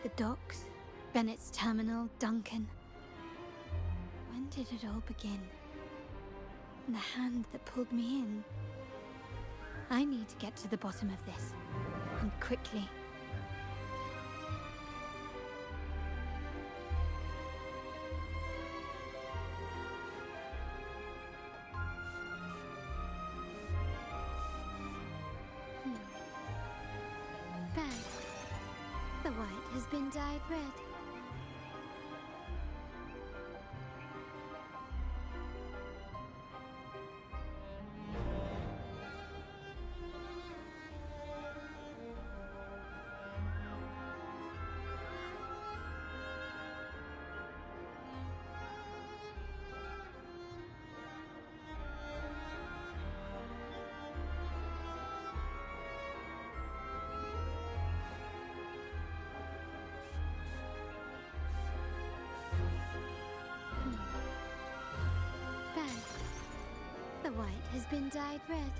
S2: the docks, Bennett's terminal, Duncan. When did it all begin? And the hand that pulled me in. I need to get to the bottom of this. And quickly. Bang. The white has been dyed red. Bang. The white has been dyed red.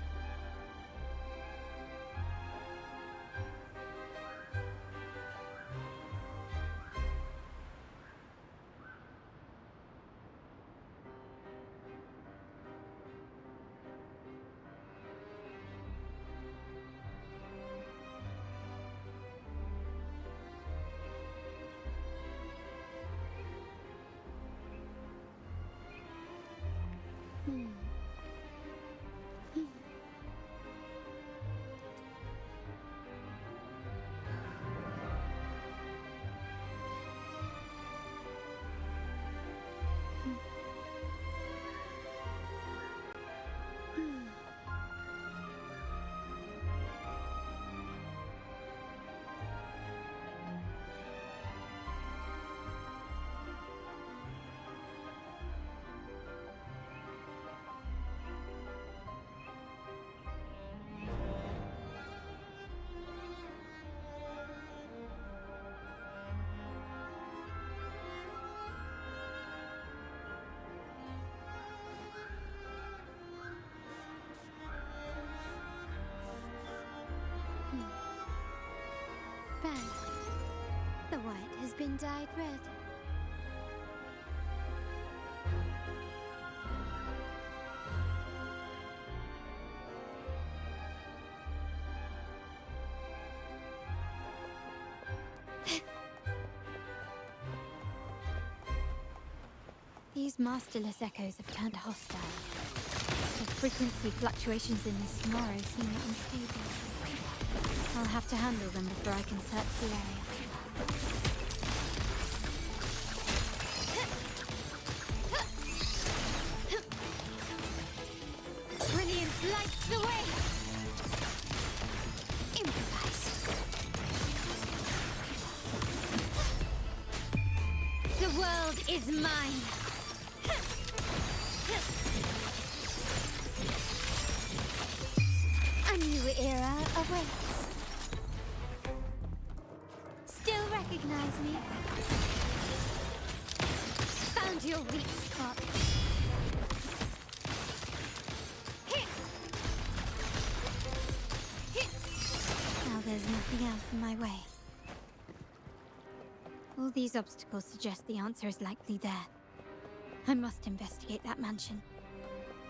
S2: Bang. The white has been dyed red. These masterless echoes have turned hostile. The frequency fluctuations in this tomorrow seem unstable. I'll have to handle them before I can search the area. Brilliance lights the way! Improvise. The world is mine! A new era awaits. Still recognize me? Found your weak spot. Now there's nothing else in my way. All these obstacles suggest the answer is likely there. I must investigate that mansion.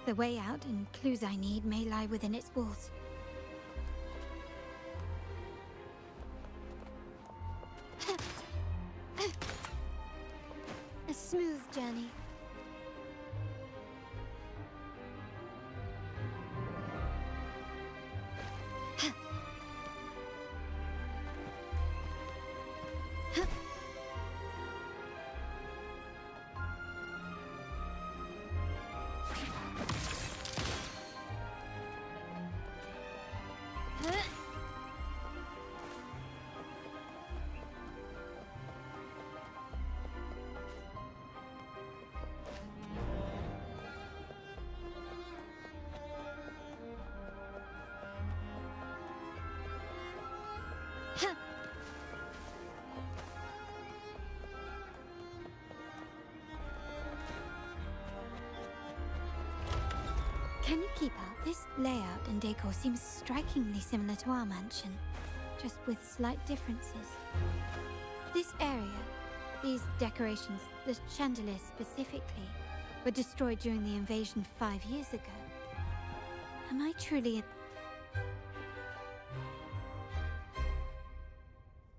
S2: The way out and clues I need may lie within its walls. A smooth journey. Can you keep up? This layout and decor seems strikingly similar to our mansion, just with slight differences. This area, these decorations, the chandelier specifically, were destroyed during the invasion 5 years ago. Am I truly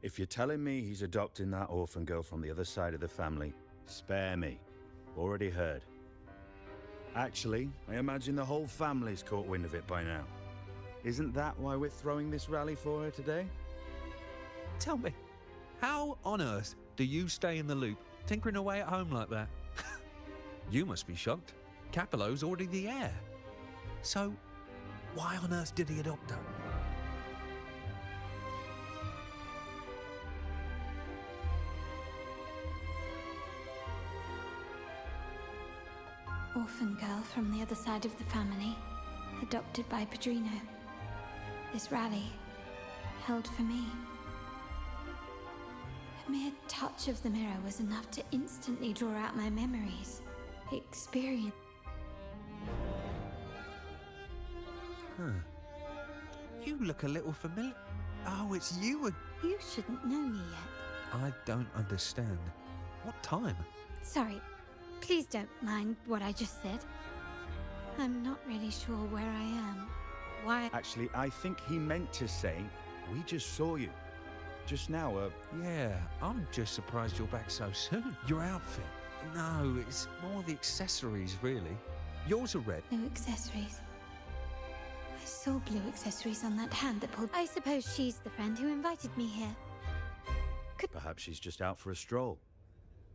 S17: If you're telling me he's adopting that orphan girl from the other side of the family, spare me. Already heard. Actually, I imagine the whole family's caught wind of it by now. Isn't that why we're throwing this rally for her today?
S3: Tell me, how on earth do you stay in the loop, tinkering away at home like that? You must be shocked. Capello's already the heir. So, why on earth did he adopt her?
S2: orphan girl from the other side of the family, adopted by Padrino? This rally, held for me. A mere touch of the mirror was enough to instantly draw out my memories, experience.
S3: Huh. You look a little familiar. Oh, it's you.
S2: You shouldn't know me yet.
S3: I don't understand. What time?
S2: Sorry, please don't mind what I just said. I'm not really sure where I am. Why?
S17: Actually, I think he meant to say, we just saw you. Just now,
S3: Yeah, I'm just surprised you're back so soon. Your outfit? No, it's more the accessories, really. Yours are red.
S2: No accessories. I saw blue accessories on that hand that pulled. I suppose she's the friend who invited me here.
S17: Perhaps she's just out for a stroll.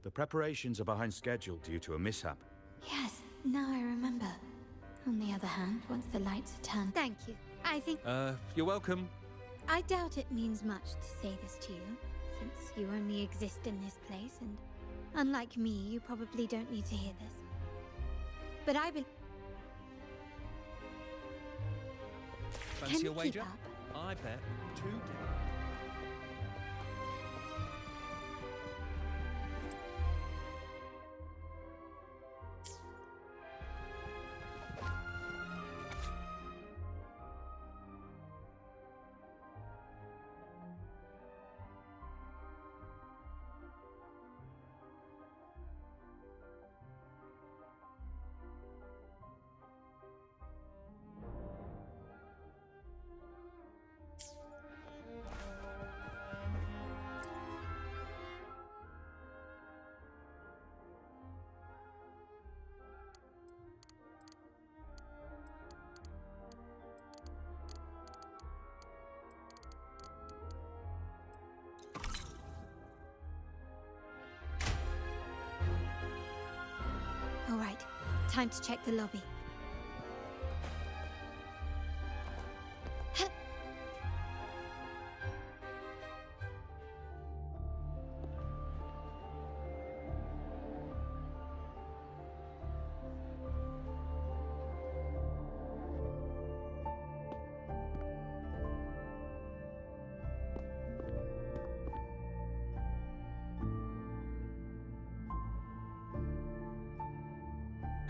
S17: The preparations are behind schedule due to a mishap.
S2: Yes, now I remember. On the other hand, once the lights are turned... Thank you. I think...
S3: You're welcome.
S2: I doubt it means much to say this to you, since you only exist in this place, and unlike me, you probably don't need to hear this. But I believe...
S3: Fancy a wager?
S2: Keep up?
S3: I bet 2
S2: All right, time to check the lobby.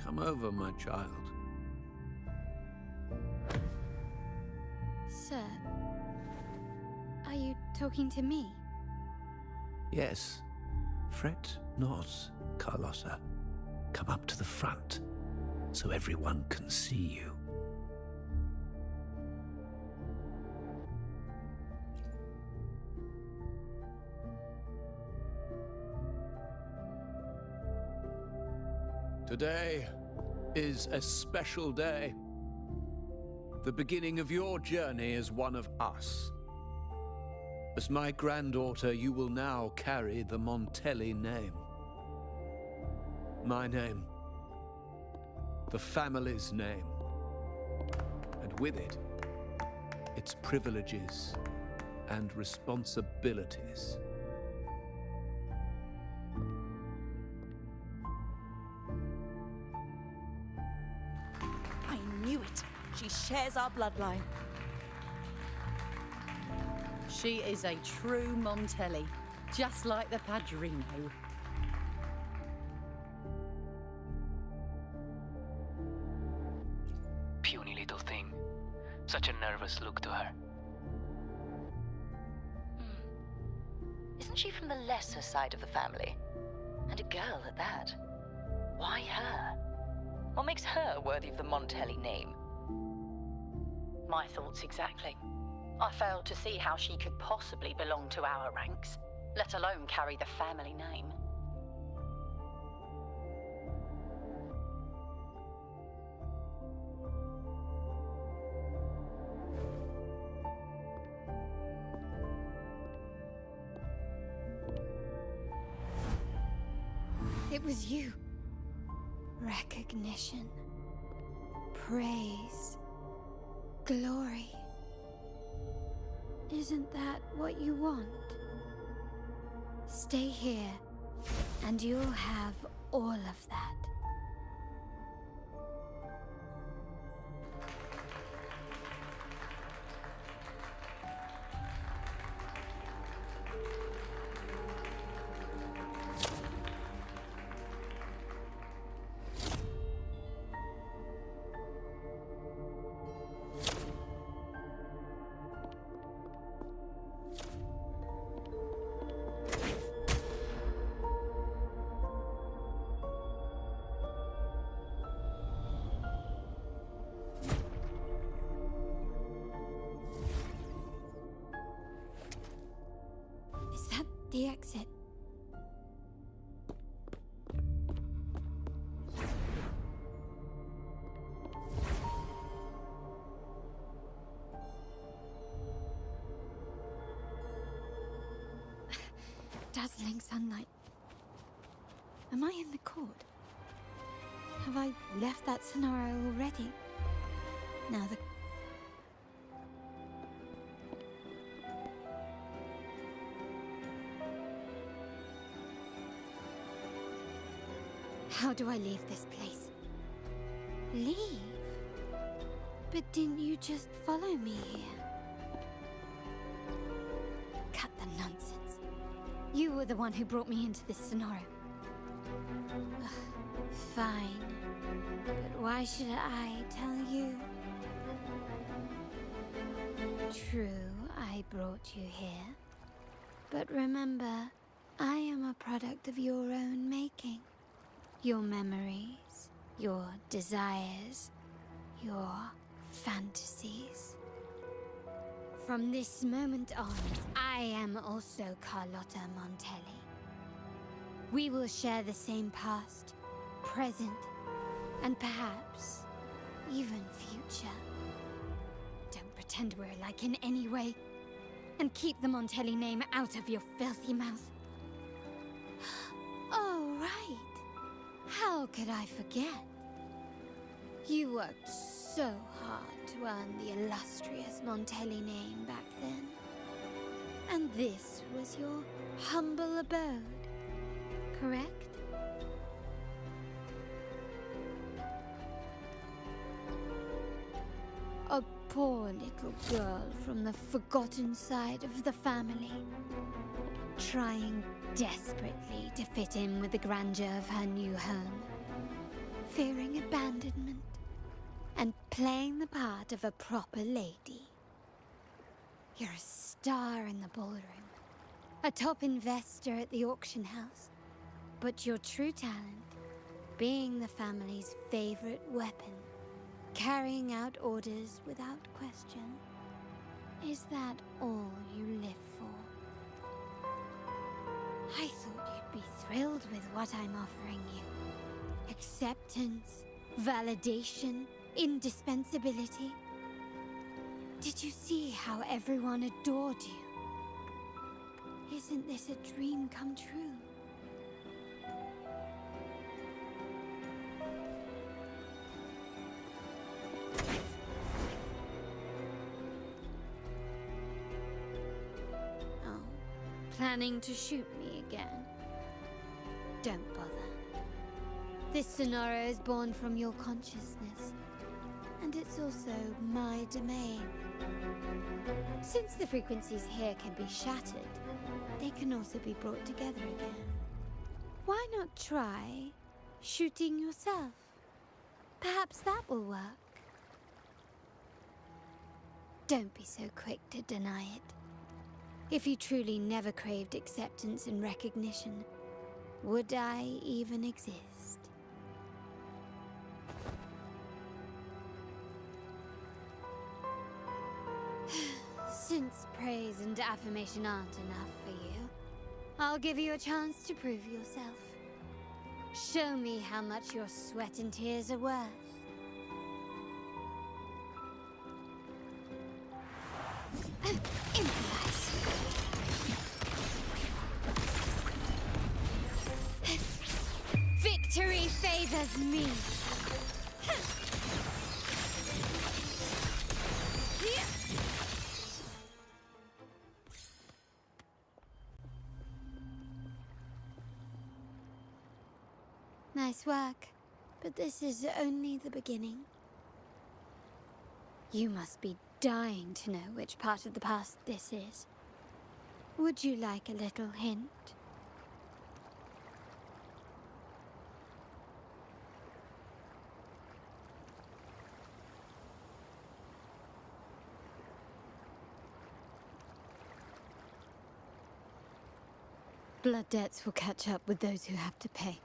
S14: Come over, my child.
S2: Sir, are you talking to me?
S14: Yes. Fret not, Carlotta. Come up to the front, so everyone can see you. Today is a special day. The beginning of your journey as one of us. As my granddaughter, you will now carry the Montelli name. My name. The family's name. And with it, its privileges and responsibilities.
S11: I knew it. She shares our bloodline.
S18: She is a true Montelli, just like the Padrino.
S19: Puny little thing. Such a nervous look to her.
S20: Isn't she from the lesser side of the family? And a girl at that. Why her? What makes her worthy of the Montelli name?
S21: My thoughts exactly. I failed to see how she could possibly belong to our ranks, let alone carry the family name.
S2: It was you. Recognition. Praise. Glory. Isn't that what you want? Stay here, and you'll have all of that. Is that the exit? Dazzling sunlight. Am I in the court? Have I left that scenario already? Now the... How do I leave this place? Leave? But didn't you just follow me here? Cut the nonsense. You were the one who brought me into this scenario. Ugh, fine. But why should I tell you? True, I brought you here. But remember, I am a product of your own making. Your memories, your desires, your fantasies. From this moment on, I am also Carlotta Montelli. We will share the same past, present, and perhaps even future. Don't pretend we're alike in any way, and keep the Montelli name out of your filthy mouth. Oh, right. How could I forget? You worked so hard to earn the illustrious Montelli name back then. And this was your humble abode, correct? A poor little girl from the forgotten side of the family, trying desperately to fit in with the grandeur of her new home, fearing abandonment, and playing the part of a proper lady. You're a star in the ballroom, a top investor at the auction house, but your true talent, being the family's favorite weapon, carrying out orders without question. Is that all you live for? I thought you'd be thrilled with what I'm offering you. Acceptance, validation, indispensability. Did you see how everyone adored you? Isn't this a dream come true? planning to shoot me again? Don't bother. This scenario is born from your consciousness, and it's also my domain. Since the frequencies here can be shattered, they can also be brought together again. Why not try shooting yourself? Perhaps that will work. Don't be so quick to deny it. If you truly never craved acceptance and recognition, would I even exist? Since praise and affirmation aren't enough for you, I'll give you a chance to prove yourself. Show me how much your sweat and tears are worth. Improvise. Victory favors me. Nice work, but this is only the beginning. You must be dying to know which part of the past this is. Would you like a little hint? Blood debts will catch up with those who have to pay.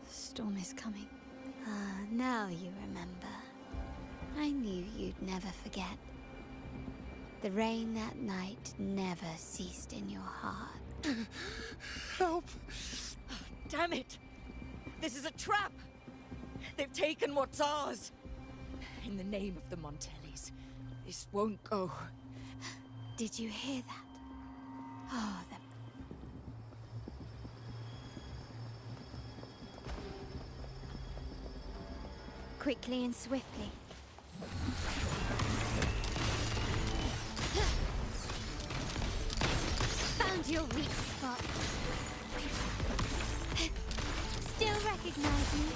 S2: The storm is coming. Ah, now you remember. I knew you'd never forget. The rain that night never ceased in your heart.
S11: Help! Damn it! This is a trap! They've taken what's ours! In the name of the Montellis, this won't go.
S2: Did you hear that? Oh, the... Quickly and swiftly. Found your weak spot. Still recognize me?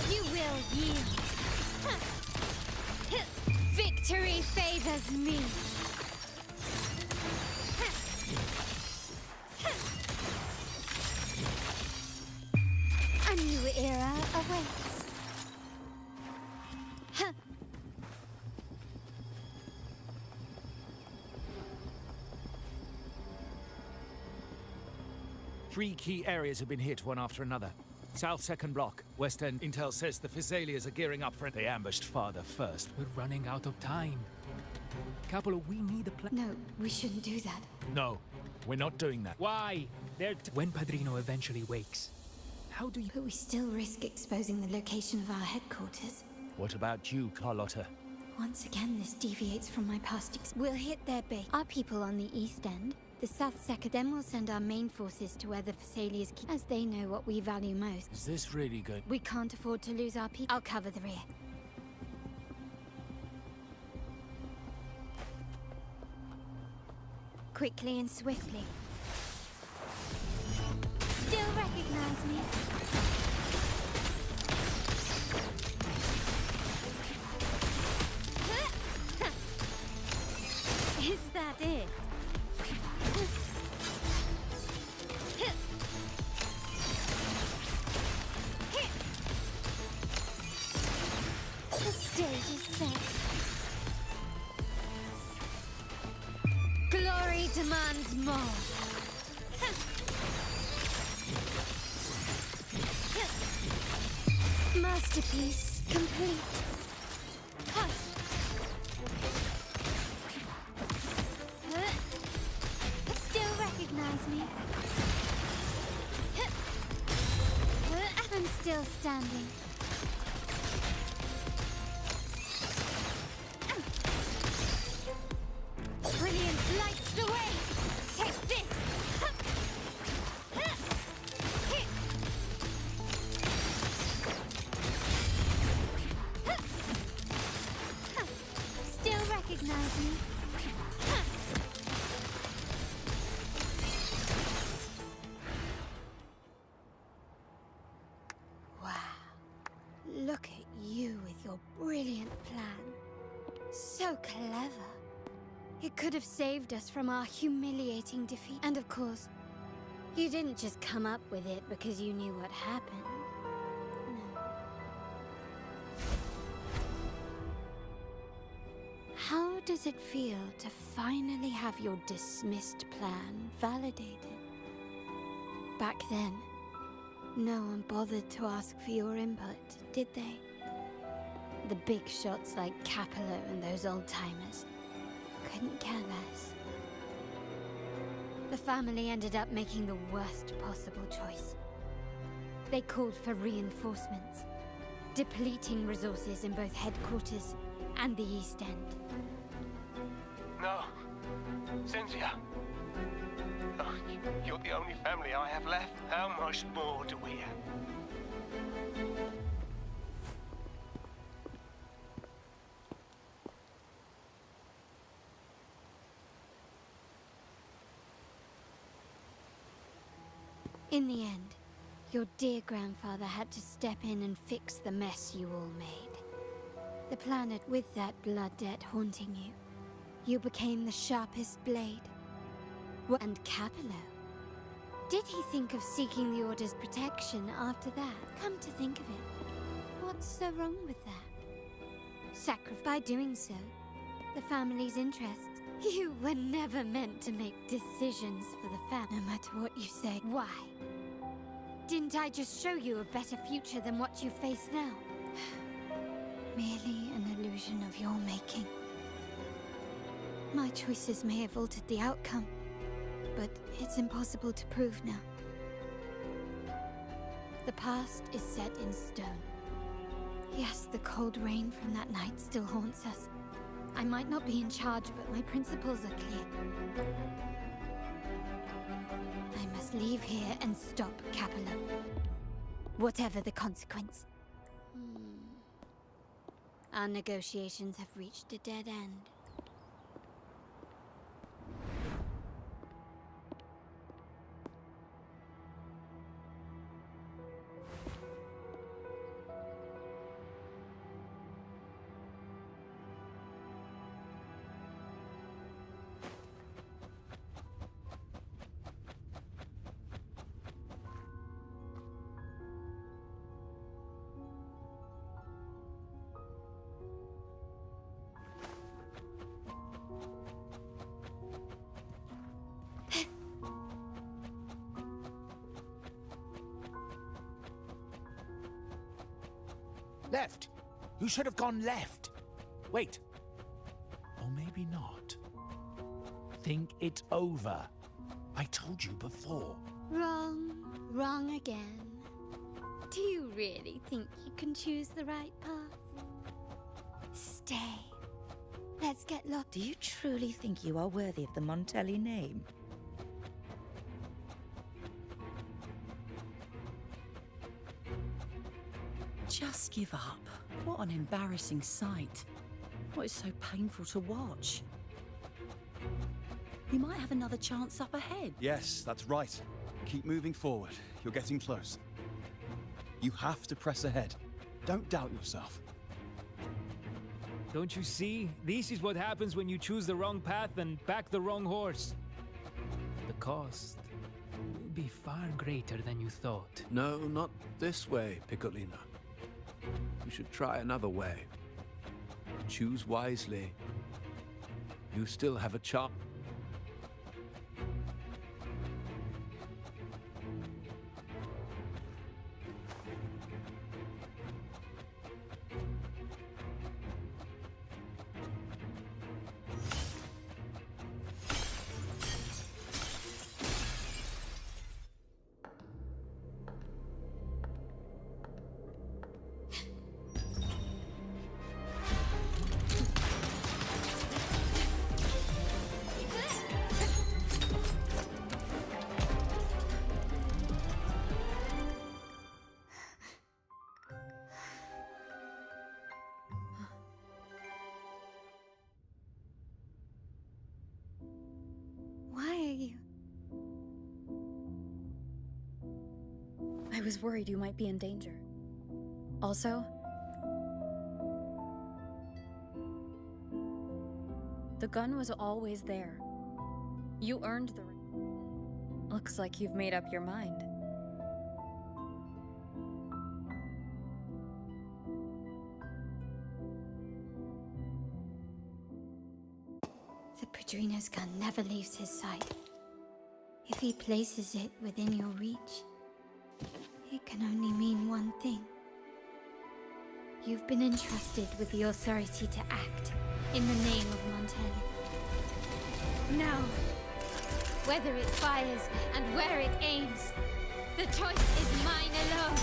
S2: You will yield. Victory favors me. A new era awaits.
S4: Three key areas have been hit one after another. South second block. West end intel says the Physalias are gearing up for it. They ambushed father first.
S19: We're running out of time. Capola, we need a plan.
S2: No, we shouldn't do that.
S4: No, we're not doing that.
S19: Why? When Padrino eventually wakes, how do you...
S2: But we still risk exposing the location of our headquarters.
S4: What about you, Carlotta?
S2: Once again, this deviates from my past We'll hit their base. Our people on the east end, the south second, then we'll send our main forces to where the Physalias keep, as they know what we value most.
S4: Is this really good?
S2: We can't afford to lose our people. I'll cover the rear. Quickly and swiftly. Still recognize me? Is that it? The stage is set. Glory demands more. Masterpiece complete. Still recognize me? I'm still standing. Brilliant lights the way! Take this! Still recognize Look at you with your brilliant plan. So clever. It could have saved us from our humiliating defeat. And of course, you didn't just come up with it because you knew what happened. No. How does it feel to finally have your dismissed plan validated? Back then, no one bothered to ask for your input, did they? The big shots like Capello and those old-timers couldn't care less. The family ended up making the worst possible choice. They called for reinforcements, depleting resources in both headquarters and the East End.
S6: No. Cynthia. Oh, you're the only family I have left. How much more do we have?
S2: In the end, your dear grandfather had to step in and fix the mess you all made. The planet with that blood debt haunting you. You became the sharpest blade. And Capello? Did he think of seeking the Order's protection after that? Come to think of it, what's so wrong with that? By doing so, the family's interests. You were never meant to make decisions for the family, no matter what you say. Why? Didn't I just show you a better future than what you face now? Merely an illusion of your making. My choices may have altered the outcome, but it's impossible to prove now. The past is set in stone. Yes, the cold rain from that night still haunts us. I might not be in charge, but my principles are clear. I must leave here and stop Capello. Whatever the consequence. Our negotiations have reached a dead end.
S4: Left! You should have gone left! Wait. Or maybe not. Think it over. I told you before.
S2: Wrong. Wrong again. Do you really think you can choose the right path? Stay. Let's get lost.
S11: Do you truly think you are worthy of the Montelli name? Just give up. What an embarrassing sight. What is so painful to watch? You might have another chance up ahead.
S8: Yes, that's right. Keep moving forward. You're getting close. You have to press ahead. Don't doubt yourself.
S22: Don't you see? This is what happens when you choose the wrong path and back the wrong horse. The cost will be far greater than you thought.
S14: No, not this way, Piccolina. You should try another way. Choose wisely. You still have a chance.
S2: Why are you?
S5: I was worried you might be in danger. Also, The gun was always there. You earned the... Looks like you've made up your mind.
S2: The Padrino's gun never leaves his sight. If he places it within your reach, it can only mean one thing. You've been entrusted with the authority to act in the name of Montelli. Now, whether it fires and where it aims, the choice is mine alone.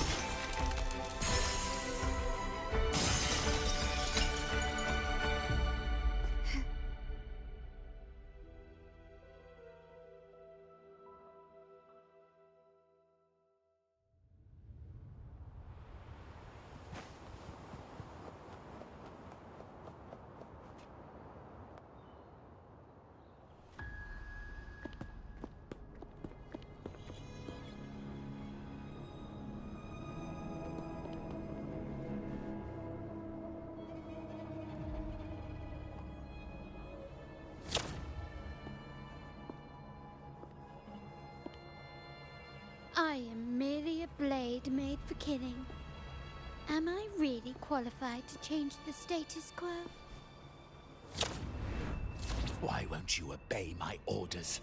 S2: I am merely a blade made for killing. Am I really qualified to change the status quo?
S13: Why won't you obey my orders?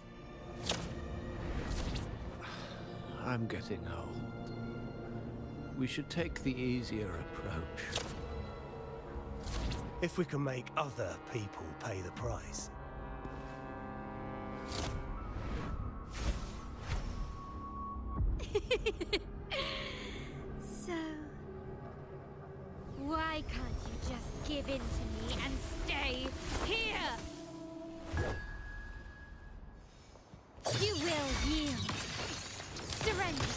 S14: I'm getting old. We should take the easier approach.
S6: If we can make other people pay the price.
S2: So, why can't you just give in to me and stay here? You will yield. Surrender.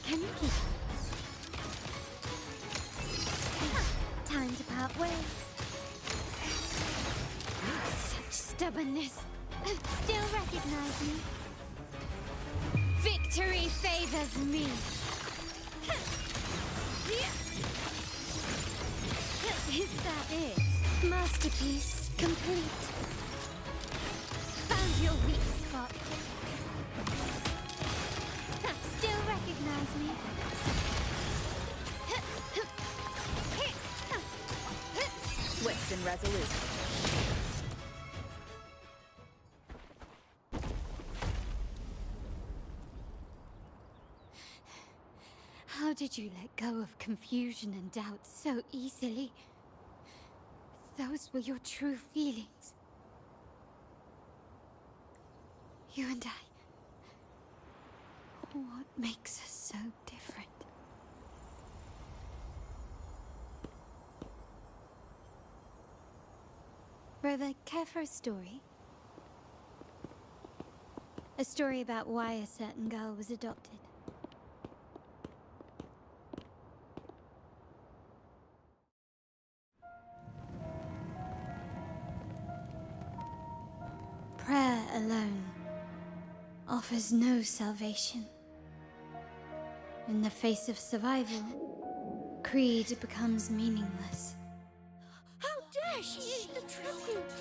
S2: Can you keep time to part ways? Such stubbornness. Still recognize me? Victory favors me. Is that it? Masterpiece complete. Found your weak spot. Still recognize me?
S12: Swift and resolute.
S2: How did you let go of confusion and doubt so easily? Those were your true feelings. You and I. What makes us so different? Rover, care for a story? A story about why a certain girl was adopted. Prayer alone offers no salvation. In the face of survival, creed becomes meaningless.
S7: How dare she eat the tribute?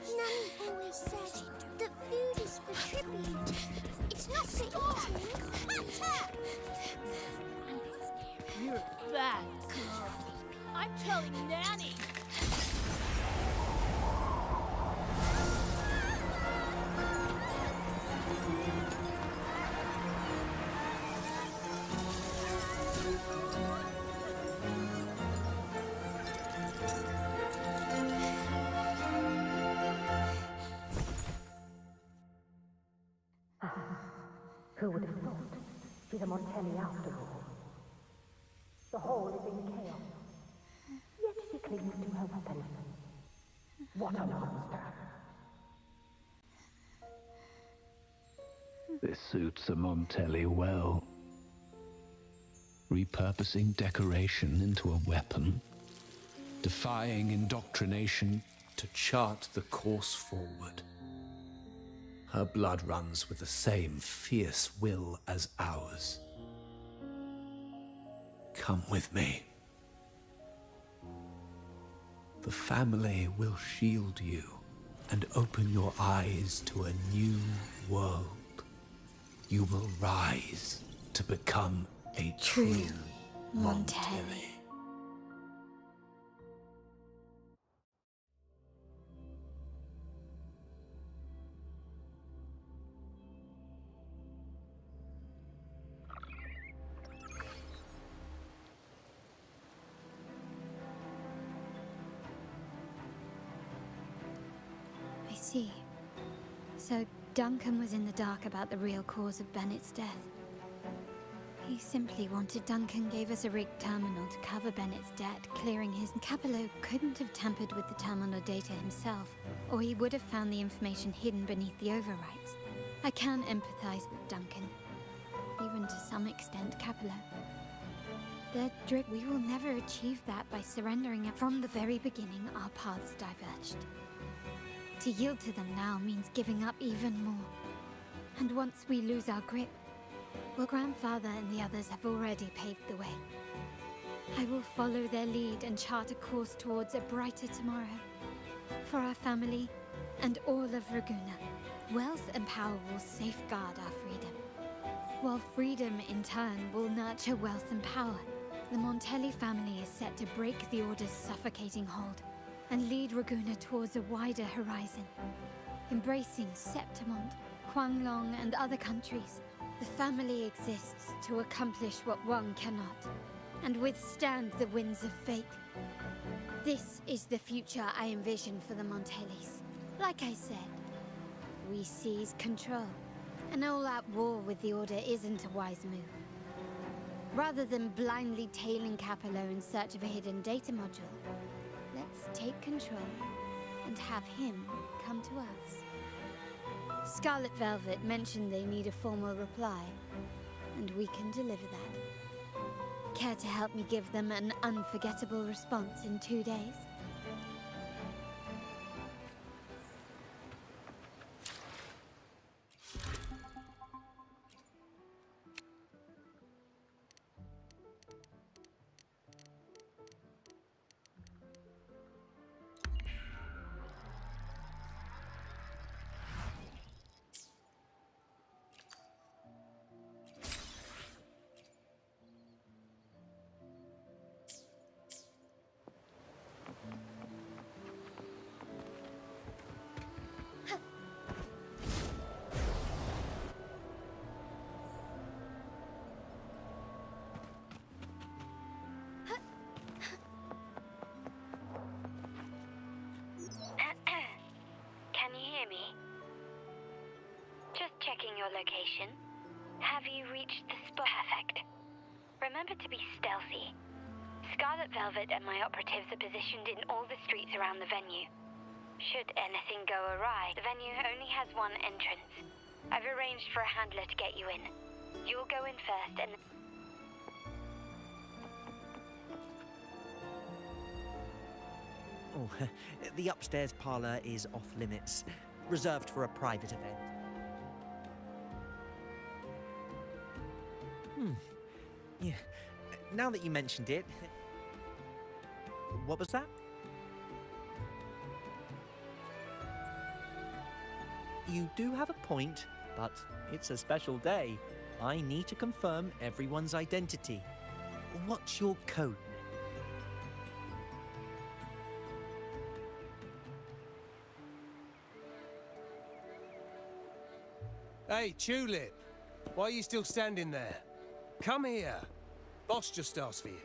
S7: Nanny always said that food is for tribute. It's not for eating.
S9: You're a bad girl. I'm telling Nanny.
S23: Who would have thought? She's a Montelli after all. The hall is in chaos. Yet she clings to her weapon. What a monster!
S14: This suits a Montelli well. Repurposing decoration into a weapon, defying indoctrination to chart the course forward. Her blood runs with the same fierce will as ours. Come with me. The family will shield you and open your eyes to a new world. You will rise to become a true Montelli.
S2: I see. So Duncan was in the dark about the real cause of Bennett's death. He simply wanted Duncan gave us a rigged terminal to cover Bennett's debt, clearing his... Capello couldn't have tampered with the terminal data himself, or he would have found the information hidden beneath the overwrites. I can empathize with Duncan. Even to some extent, Capello. We will never achieve that by surrendering it. From the very beginning, our paths diverged. To yield to them now means giving up even more. And once we lose our grip, well, Grandfather and the others have already paved the way. I will follow their lead and chart a course towards a brighter tomorrow. For our family and all of Raguna. Wealth and power will safeguard our freedom. While freedom, in turn, will nurture wealth and power. The Montelli family is set to break the Order's suffocating hold and lead Raguna towards a wider horizon. Embracing Septimont, Huanglong, and other countries, the family exists to accomplish what one cannot, and withstand the winds of fate. This is the future I envision for the Montellis. Like I said, we seize control. An all-out war with the Order isn't a wise move. Rather than blindly tailing Capello in search of a hidden data module, let's take control and have him come to us. Scarlet Velvet mentioned they need a formal reply, and we can deliver that. Care to help me give them an unforgettable response in 2 days?
S1: Can you hear me? Just checking your location. Have you reached the spot? Perfect. Remember to be stealthy. Scarlet Velvet and my operatives are positioned in all the streets around the venue. Should anything go awry, the venue only has one entrance. I've arranged for a handler to get you in. You'll go in first and...
S10: Oh, the upstairs parlor is off limits, reserved for a private event. Yeah. Now that you mentioned it... What was that? You do have a point, but it's a special day. I need to confirm everyone's identity. What's your code?
S6: Hey, Tulip! Why are you still standing there? Come here. Boss just asked for you.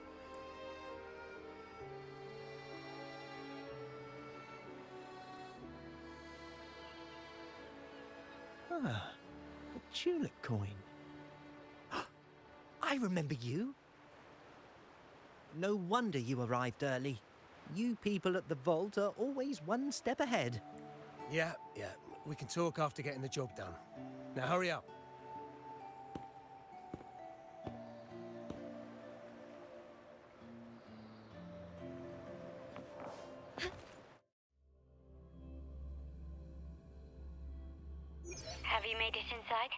S10: Ah, a tulip coin. I remember you. No wonder you arrived early. You people at the vault are always one step ahead.
S6: Yeah. We can talk after getting the job done. Now hurry up.
S1: Have you made it inside?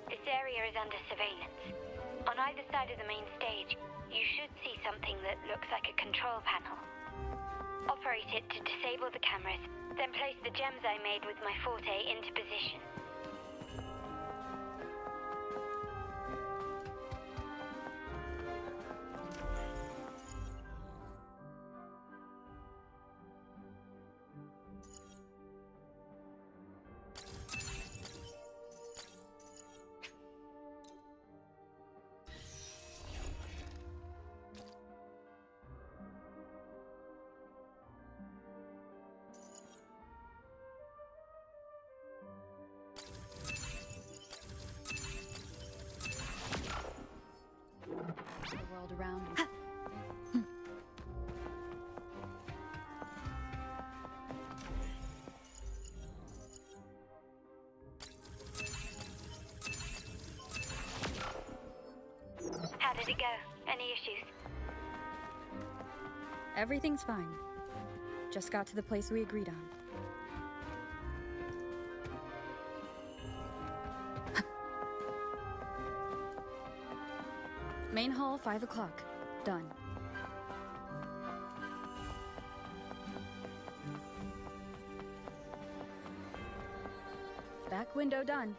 S1: This area is under surveillance. On either side of the main stage, you should see something that looks like a control panel. Operate it to disable the cameras, then place the gems I made with my forte into position.
S5: The world around me.
S1: How did it go? Any issues?
S5: Everything's fine. Just got to the place we agreed on. Main hall, 5 o'clock. Done. Back window done.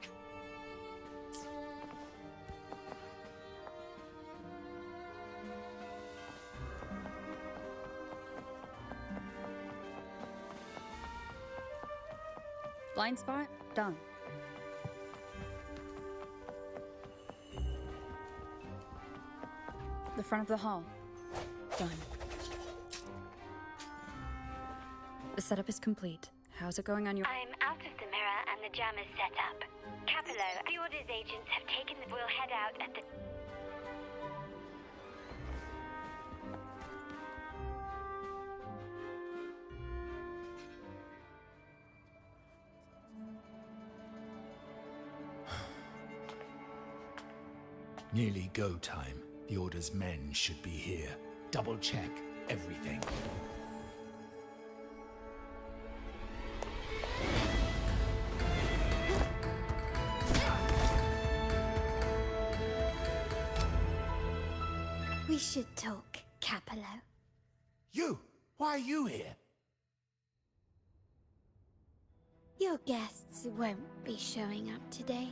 S5: Blind spot, done. The front of the hall, done. The setup is complete. How's it going on your...
S1: I'm out of the mirror and the jam is set up. Capello, the Order's agents have taken the... We'll head out at the...
S13: Nearly go time. The Order's men should be here. Double check everything.
S2: We should talk, Capello.
S4: You! Why are you here?
S2: Your guests won't be showing up today.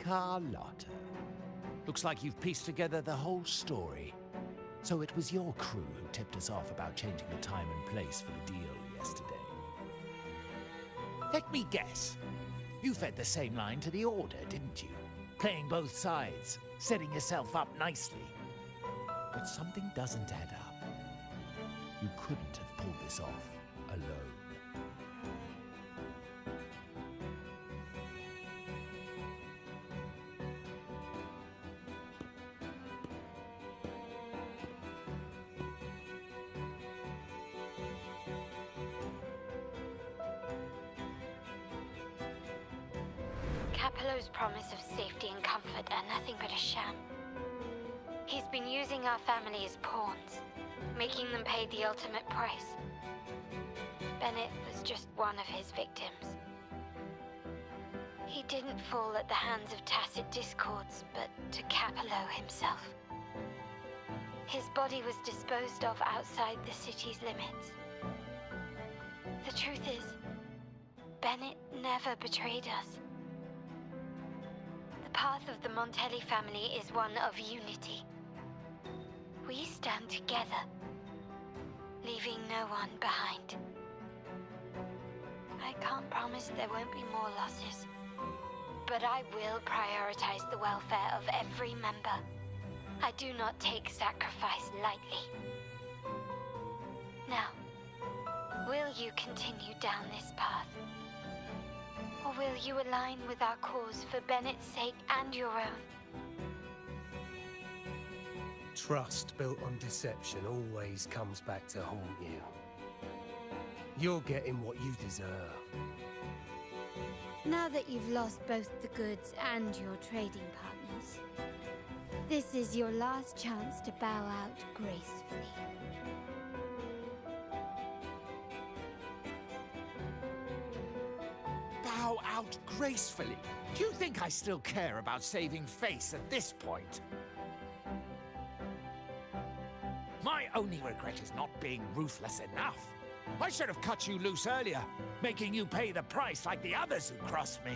S4: Carlotta. Looks like you've pieced together the whole story. So it was your crew who tipped us off about changing the time and place for the deal yesterday. Let me guess. You fed the same line to the Order, didn't you? Playing both sides, setting yourself up nicely. But something doesn't add up. You couldn't have pulled this off alone.
S2: Capello's promise of safety and comfort are nothing but a sham. He's been using our family as pawns, making them pay the ultimate price. Bennett was just one of his victims. He didn't fall at the hands of tacit discords, but to Capello himself. His body was disposed of outside the city's limits. The truth is, Bennett never betrayed us. The path of the Montelli family is one of unity. We stand together, leaving no one behind. I can't promise there won't be more losses, but I will prioritize the welfare of every member. I do not take sacrifice lightly. Now, will you continue down this path? Or will you align with our cause for Bennett's sake and your own?
S6: Trust built on deception always comes back to haunt you. You're getting what you deserve.
S2: Now that you've lost both the goods and your trading partners, this is your last chance to bow out gracefully.
S4: Bow out gracefully. Do you think I still care about saving face at this point? My only regret is not being ruthless enough. I should have cut you loose earlier, making you pay the price like the others who crossed me.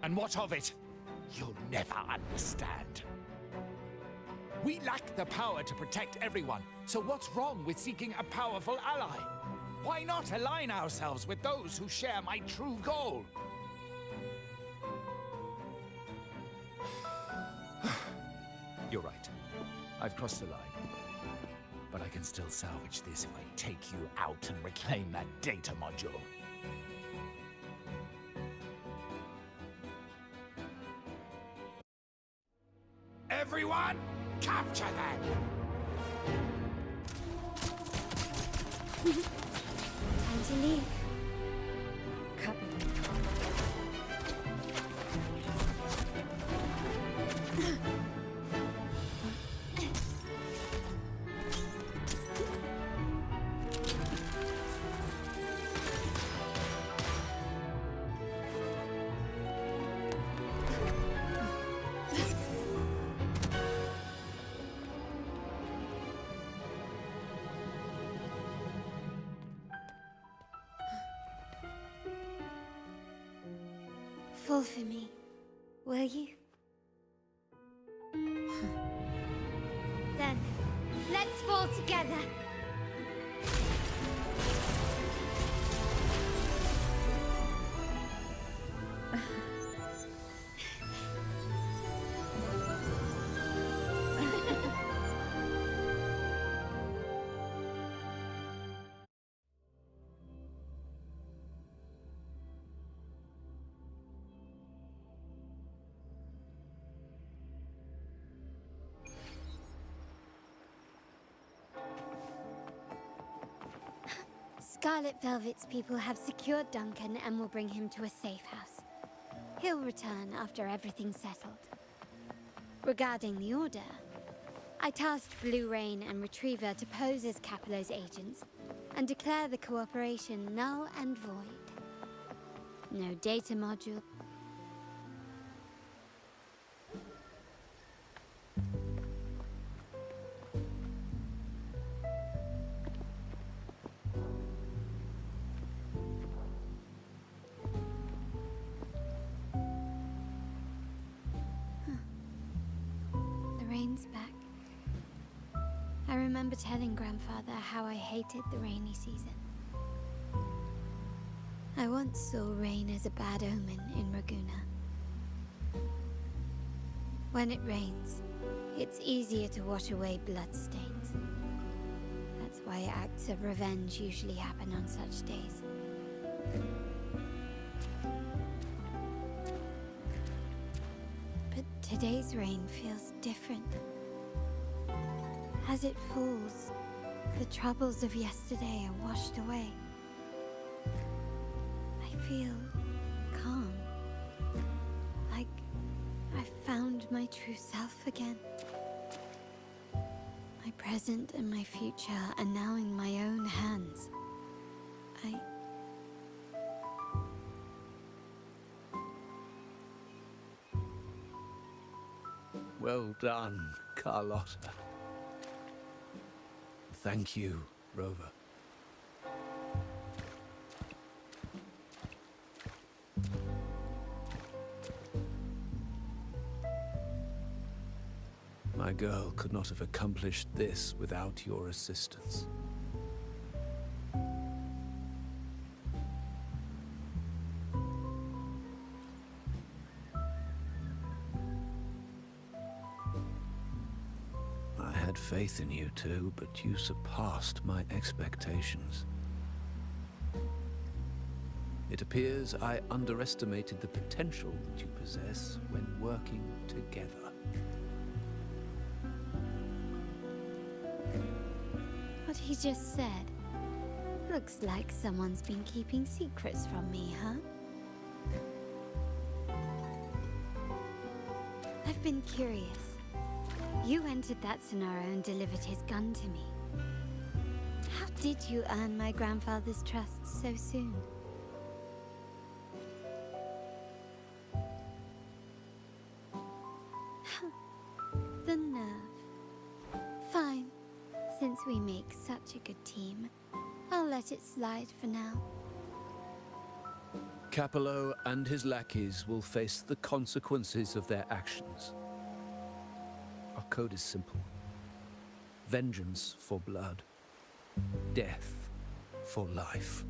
S4: And what of it? You'll never understand. We lack the power to protect everyone, so what's wrong with seeking a powerful ally? Why not align ourselves with those who share my true goal? You're right. I've crossed the line. But I can still salvage this if I take you out and reclaim that data module. Everyone, capture them!
S2: Time to leave.
S5: Copy.
S2: Fall for me, will you? Then, let's fall together. Scarlet Velvet's people have secured Duncan and will bring him to a safe house. He'll return after everything's settled. Regarding the Order, I tasked Blue Rain and Retriever to pose as Capello's agents and declare the cooperation null and void. No data module. Back. I remember telling Grandfather how I hated the rainy season. I once saw rain as a bad omen in Raguna. When it rains, it's easier to wash away bloodstains. That's why acts of revenge usually happen on such days. But today's rain feels different. As it falls, the troubles of yesterday are washed away. I feel calm. Like I've found my true self again. My present and my future are now in my own hands.
S14: Well done, Carlotta. Thank you, Rover. My girl could not have accomplished this without your assistance. I had faith in you too, but you surpassed my expectations. It appears I underestimated the potential that you possess when working together.
S2: What he just said. Looks like someone's been keeping secrets from me, huh? I've been curious. You entered that scenario and delivered his gun to me. How did you earn my grandfather's trust so soon? The nerve. Fine. Since we make such a good team, I'll let it slide for now.
S14: Capello and his lackeys will face the consequences of their actions. Our code is simple. Vengeance for blood. Death for life.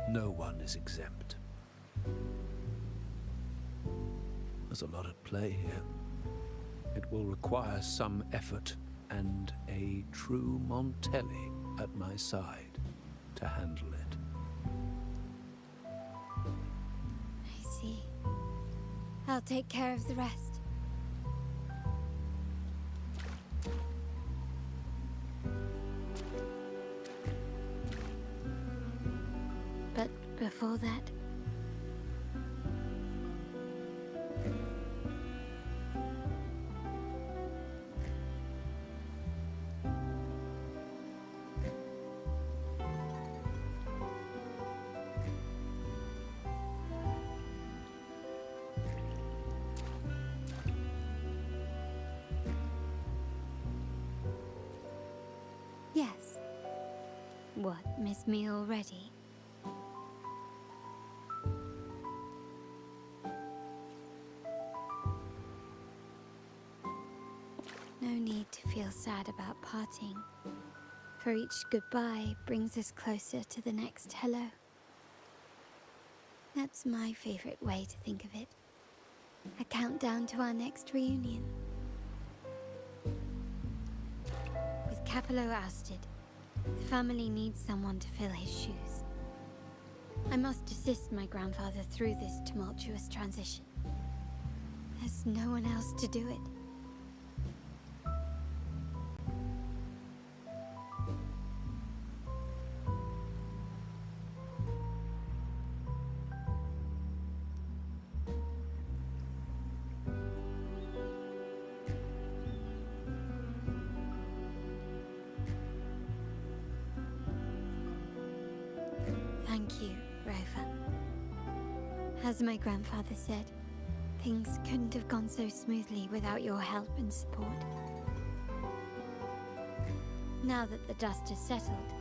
S14: No one is exempt. There's a lot at play here. It will require some effort and a true Montelli at my side to handle it.
S2: I see. I'll take care of the rest. But before that... Yes. What, miss me already? No need to feel sad about parting, for each goodbye brings us closer to the next hello. That's my favorite way to think of it. A countdown to our next reunion. With Capello ousted, the family needs someone to fill his shoes. I must assist my grandfather through this tumultuous transition. There's no one else to do it. Thank you, Rover. As my grandfather said, things couldn't have gone so smoothly without your help and support. Now that the dust has settled,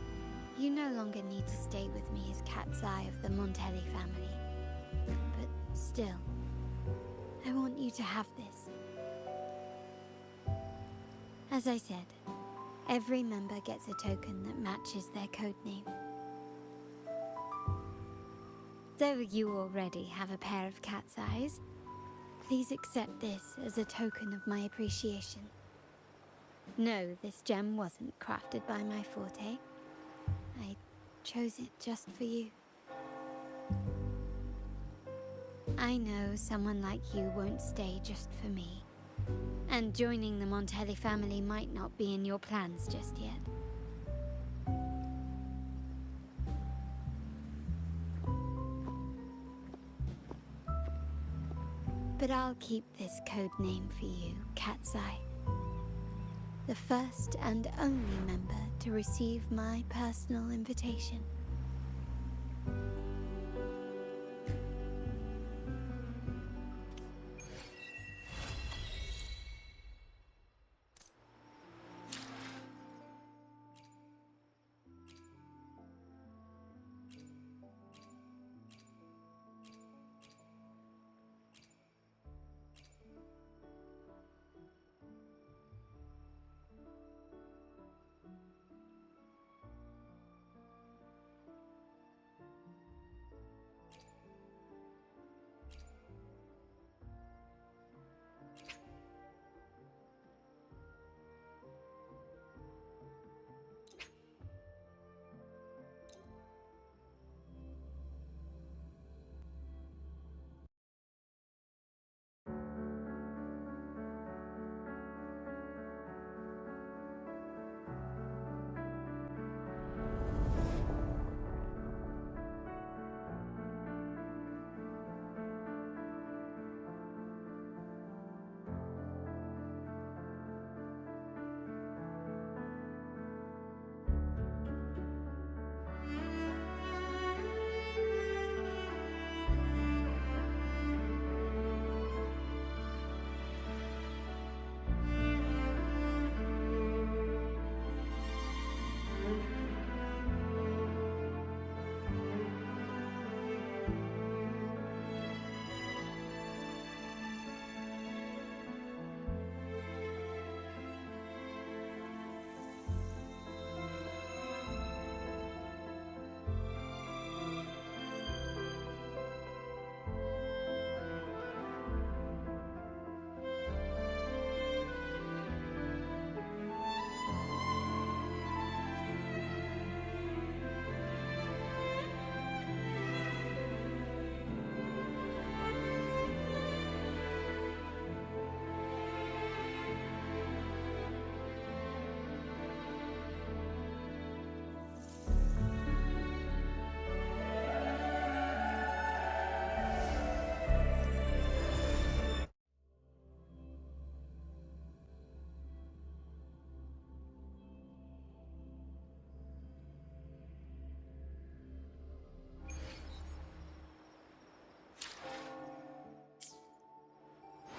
S2: you no longer need to stay with me as cat's eye of the Montelli family. But still, I want you to have this. As I said, every member gets a token that matches their codename. Though you already have a pair of cat's eyes, please accept this as a token of my appreciation. No, this gem wasn't crafted by my forte. I chose it just for you. I know someone like you won't stay just for me, and joining the Montelli family might not be in your plans just yet. But I'll keep this code name for you, Cat's Eye. The first and only member to receive my personal invitation.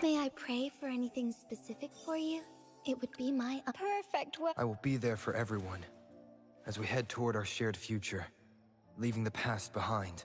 S7: May I pray for anything specific for you? It would be my perfect way.
S15: I will be there for everyone as we head toward our shared future, leaving the past behind.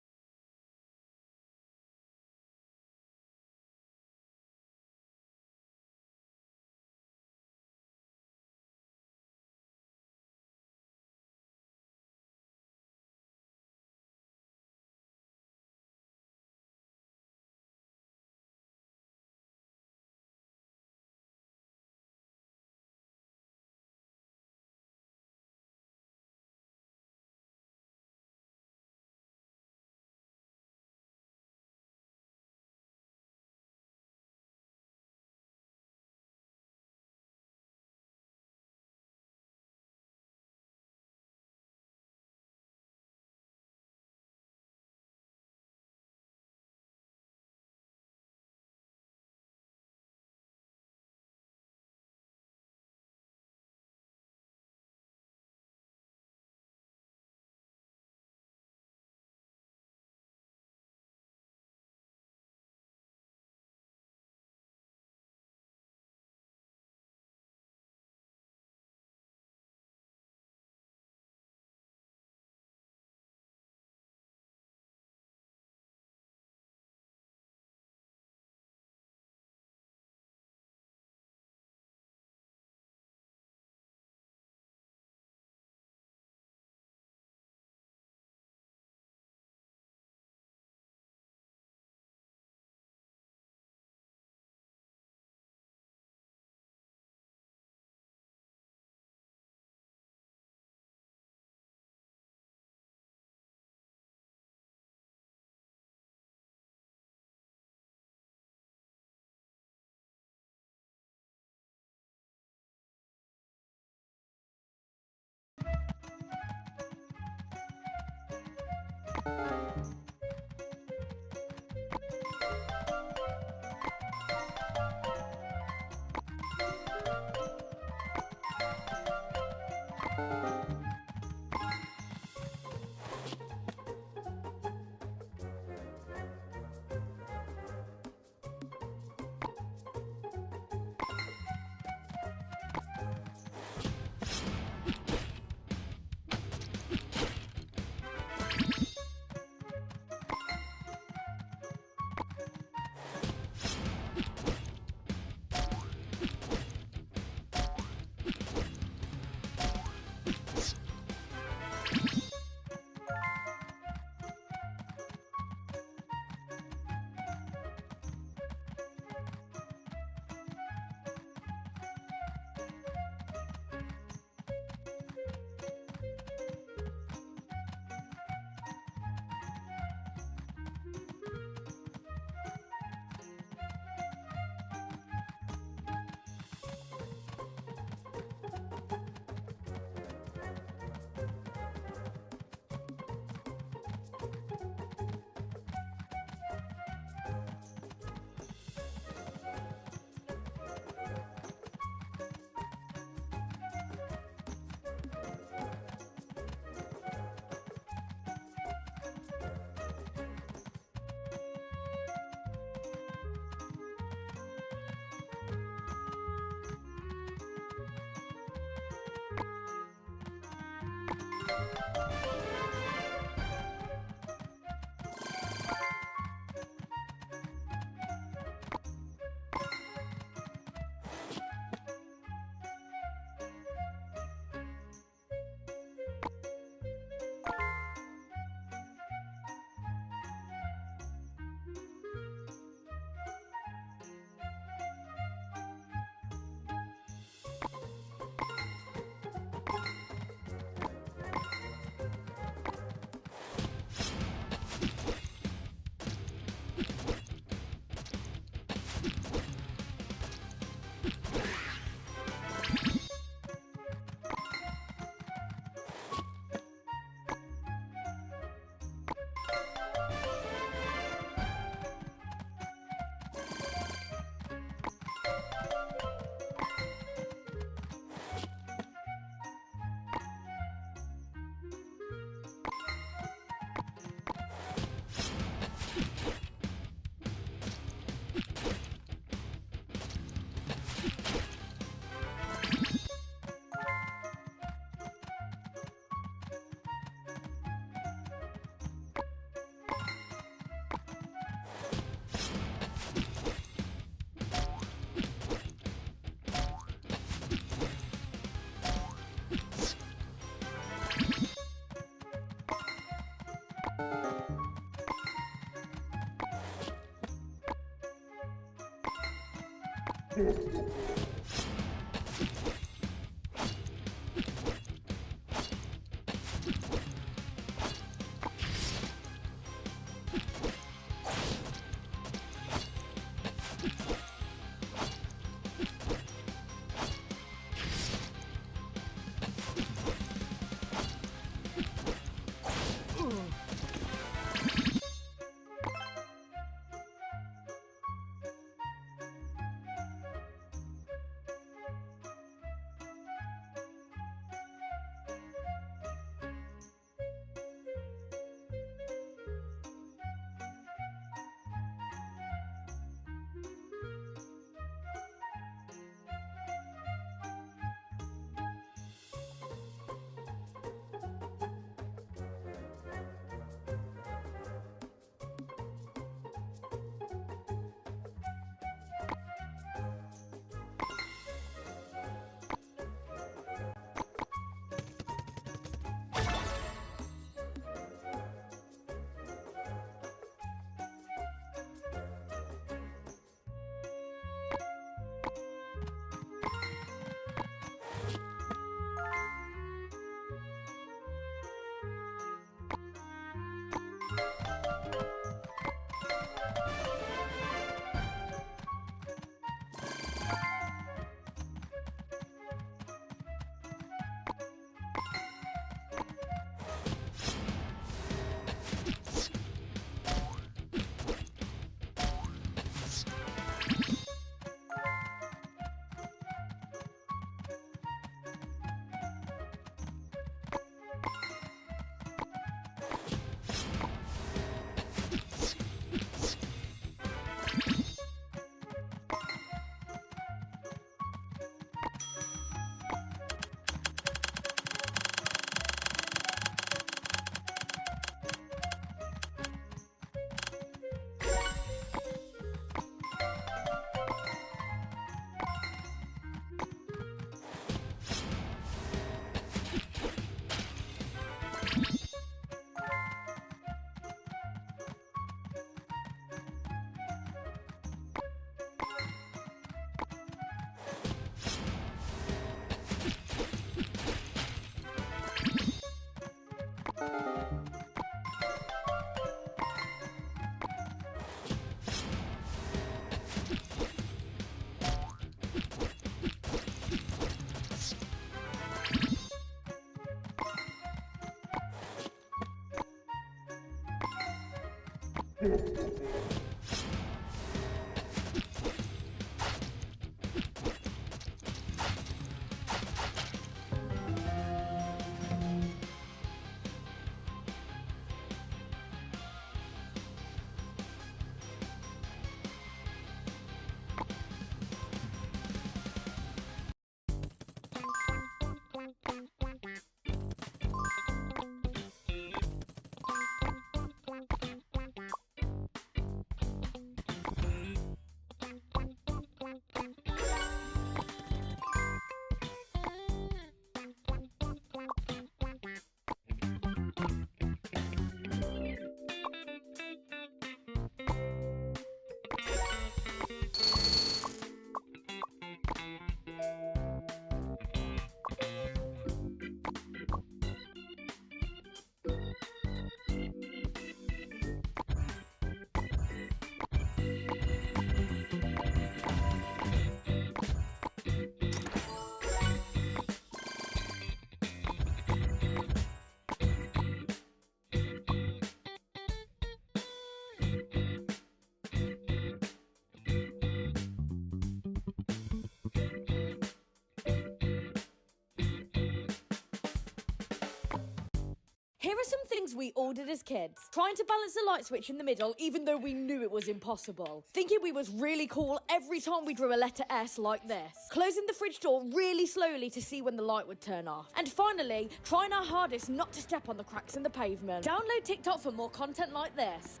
S3: Here are some things we ordered as kids. Trying to balance the light switch in the middle even though we knew it was impossible. Thinking we was really cool every time we drew a letter S like this. Closing the fridge door really slowly to see when the light would turn off. And finally, trying our hardest not to step on the cracks in the pavement. Download TikTok for more content like this.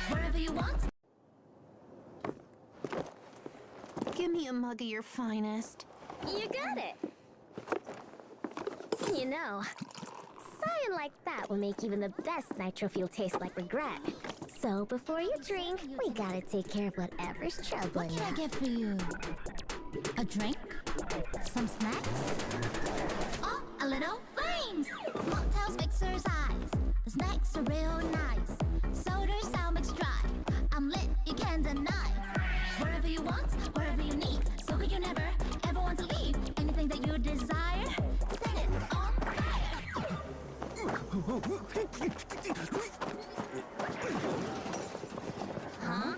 S9: Wherever you want. Give me a mug of your finest.
S7: You got it. You know, sighing like that will make even the best nitro fuel taste like regret. So before you drink, we gotta take care of whatever's troubling you.
S9: What can I get for you? A drink? Some snacks? Oh, a little flames! Mocktails, mixers, eyes. The snacks are real nice. Soda's sound mixed dry. I'm lit, you can't deny. Wherever you want, wherever you need. So could you never, ever want to leave? Anything that you desire, set it on fire. Huh?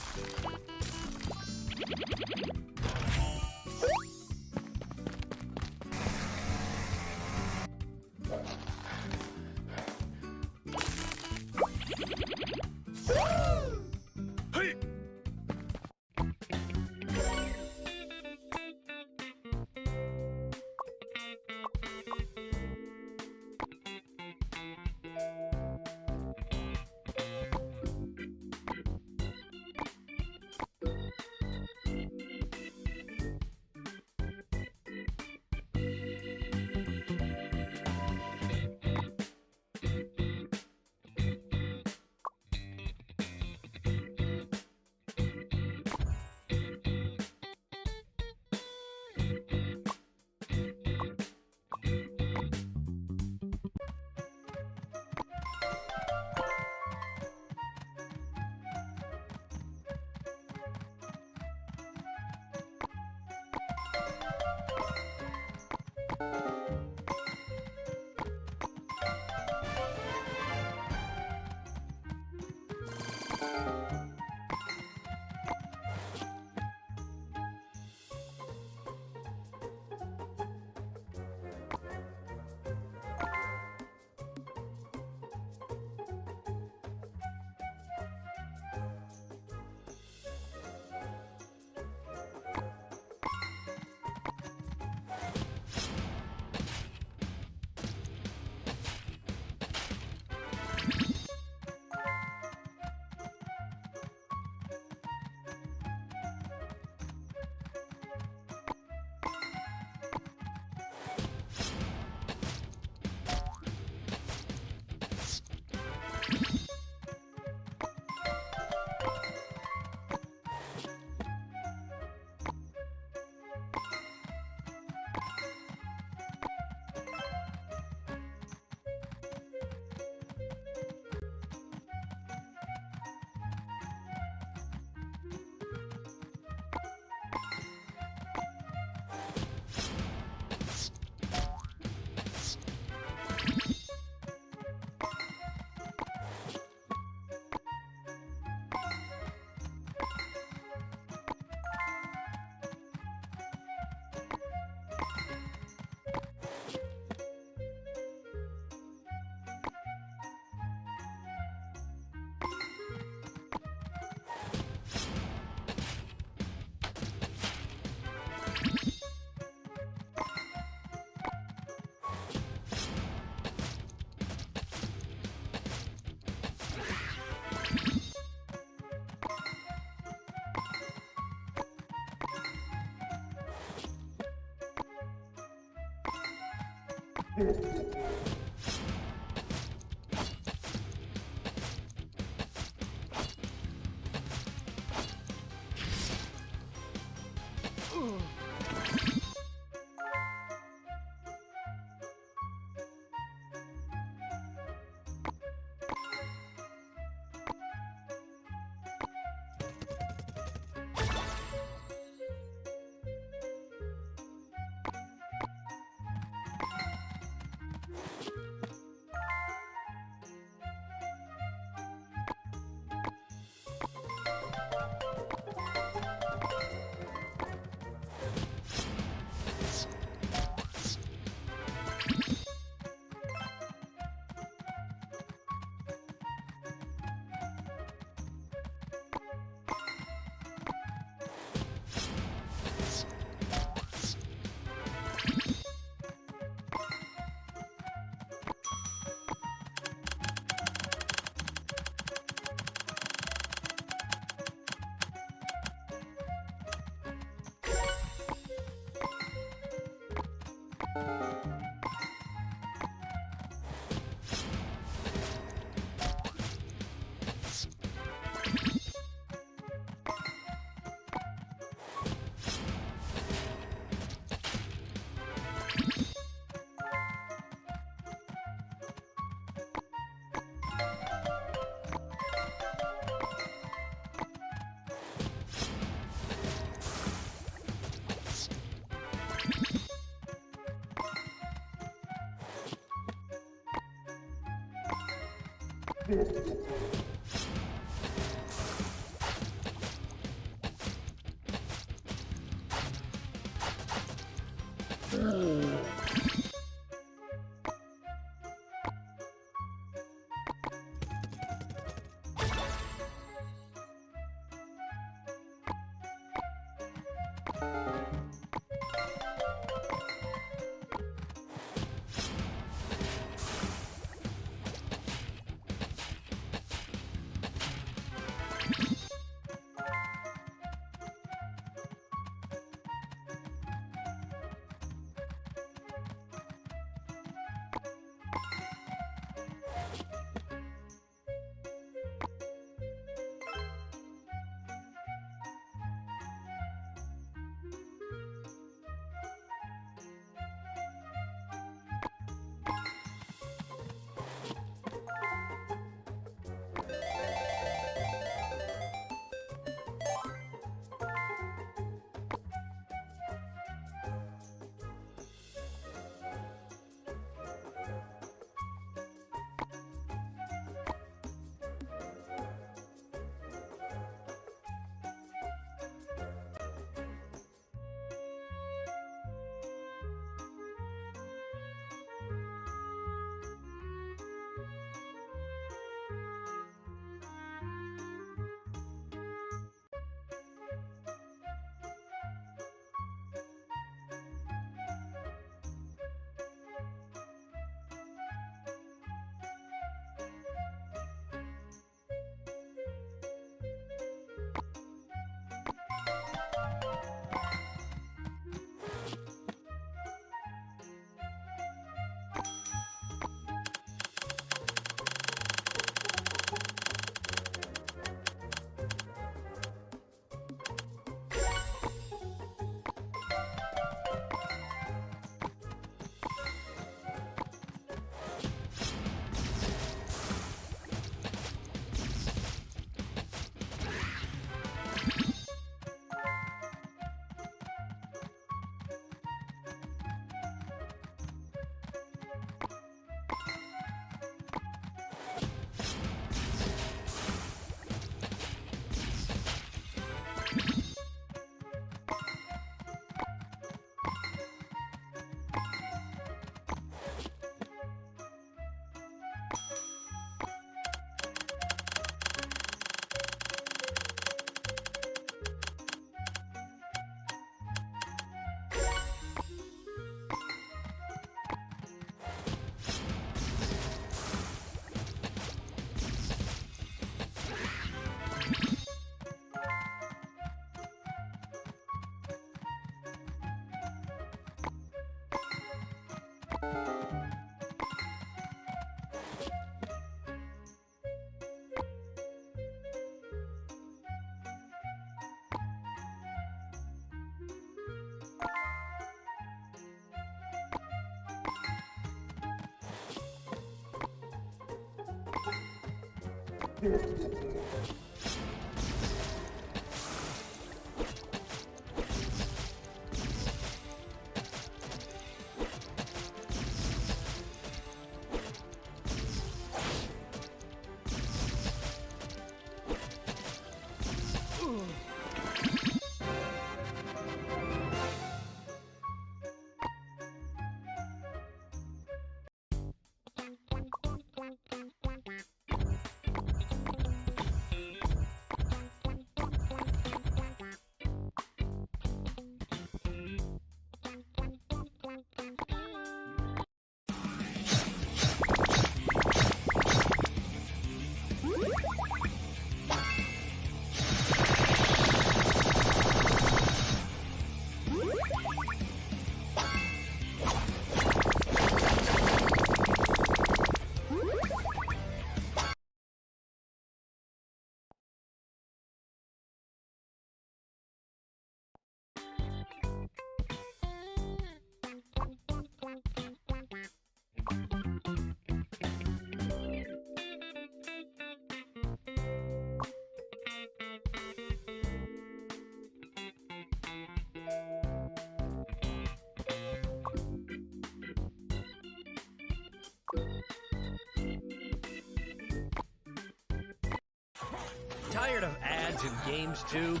S16: Tired of ads and games too?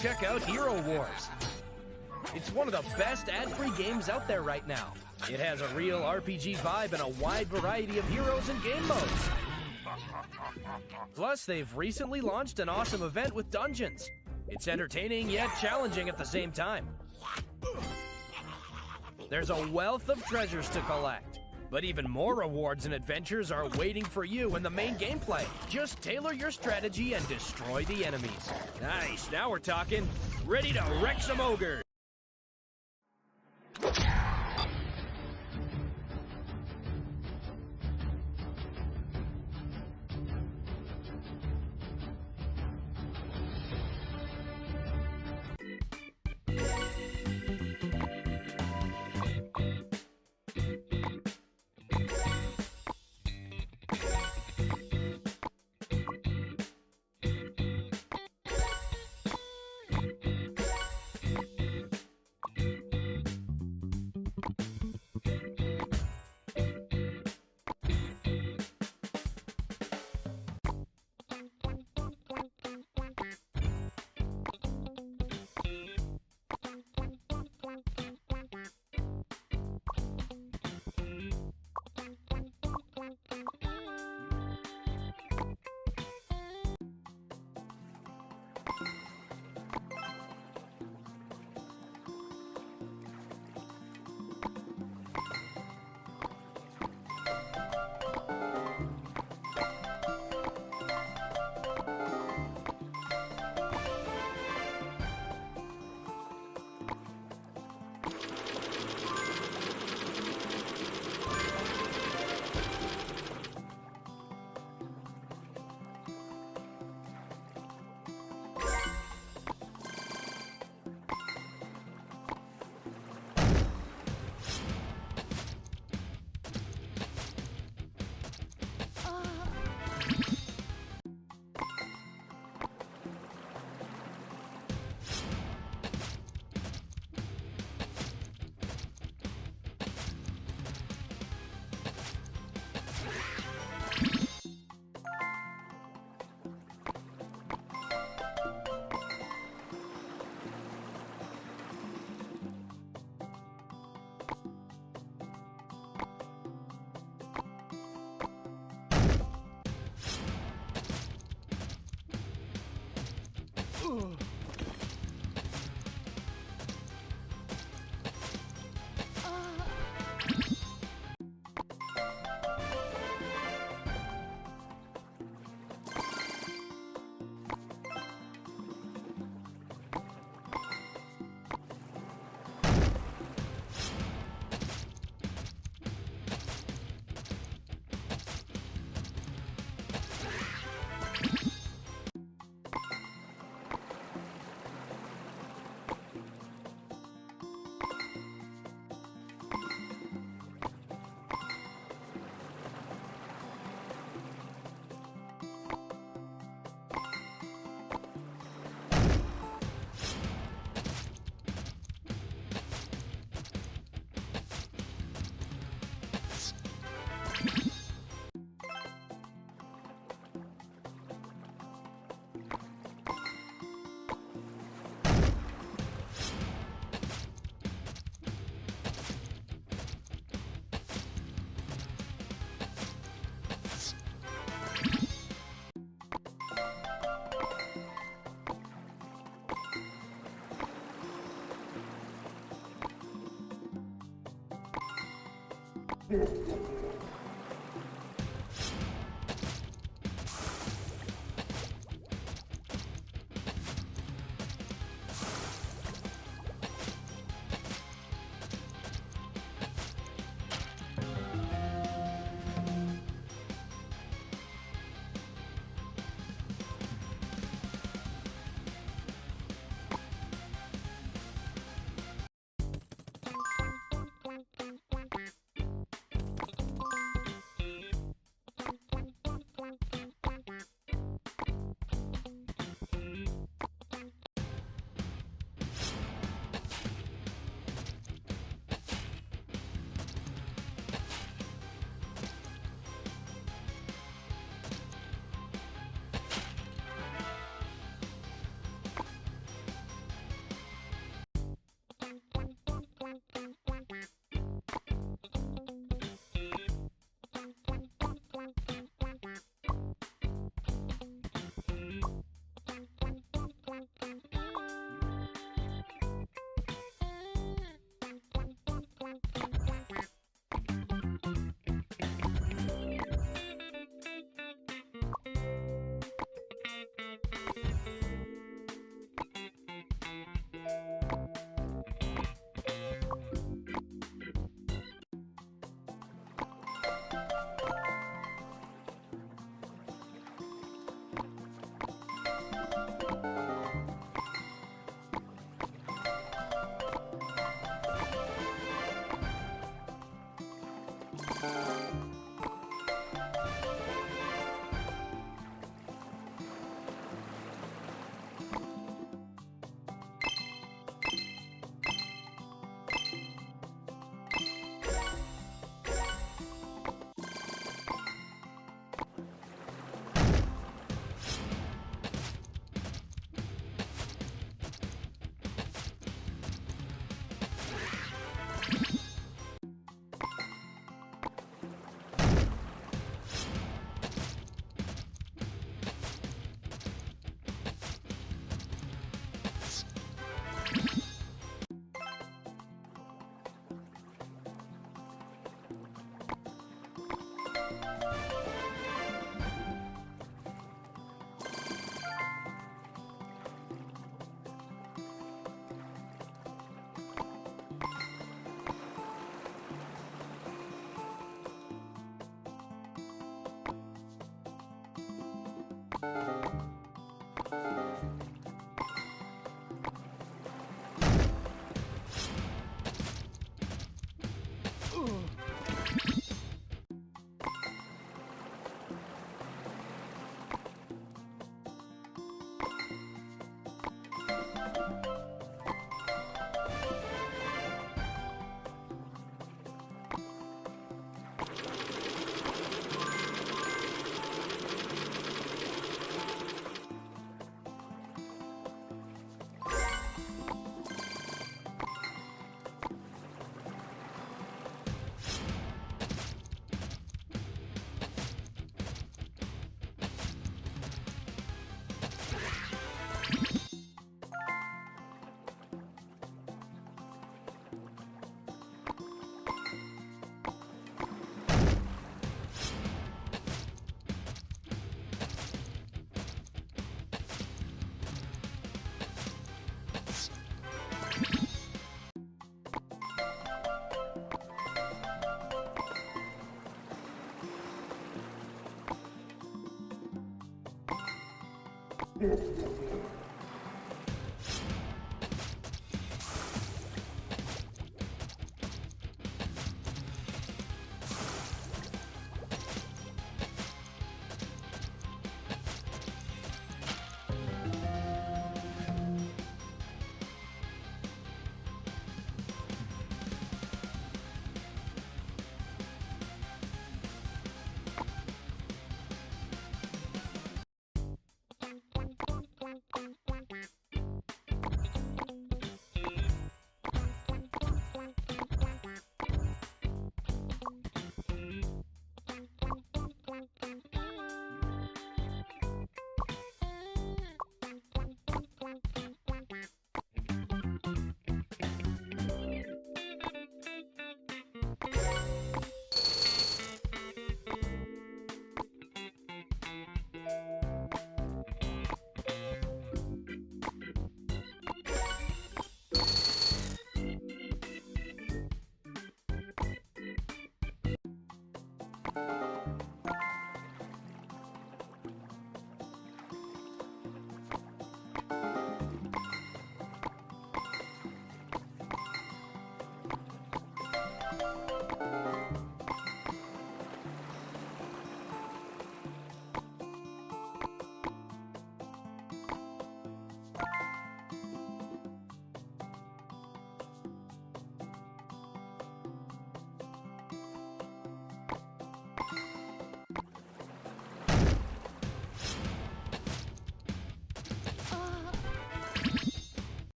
S16: Check out Hero Wars. It's one of the best ad-free games out there right now. It has a real RPG vibe and a wide variety of heroes and game modes. Plus, they've recently launched an awesome event with dungeons. It's entertaining yet challenging at the same time. There's a wealth of treasures to collect. But even more rewards and adventures are waiting for you in the main gameplay. Just tailor your strategy and destroy the enemies. Nice, now we're talking. Ready to wreck some ogres.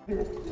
S9: Bye.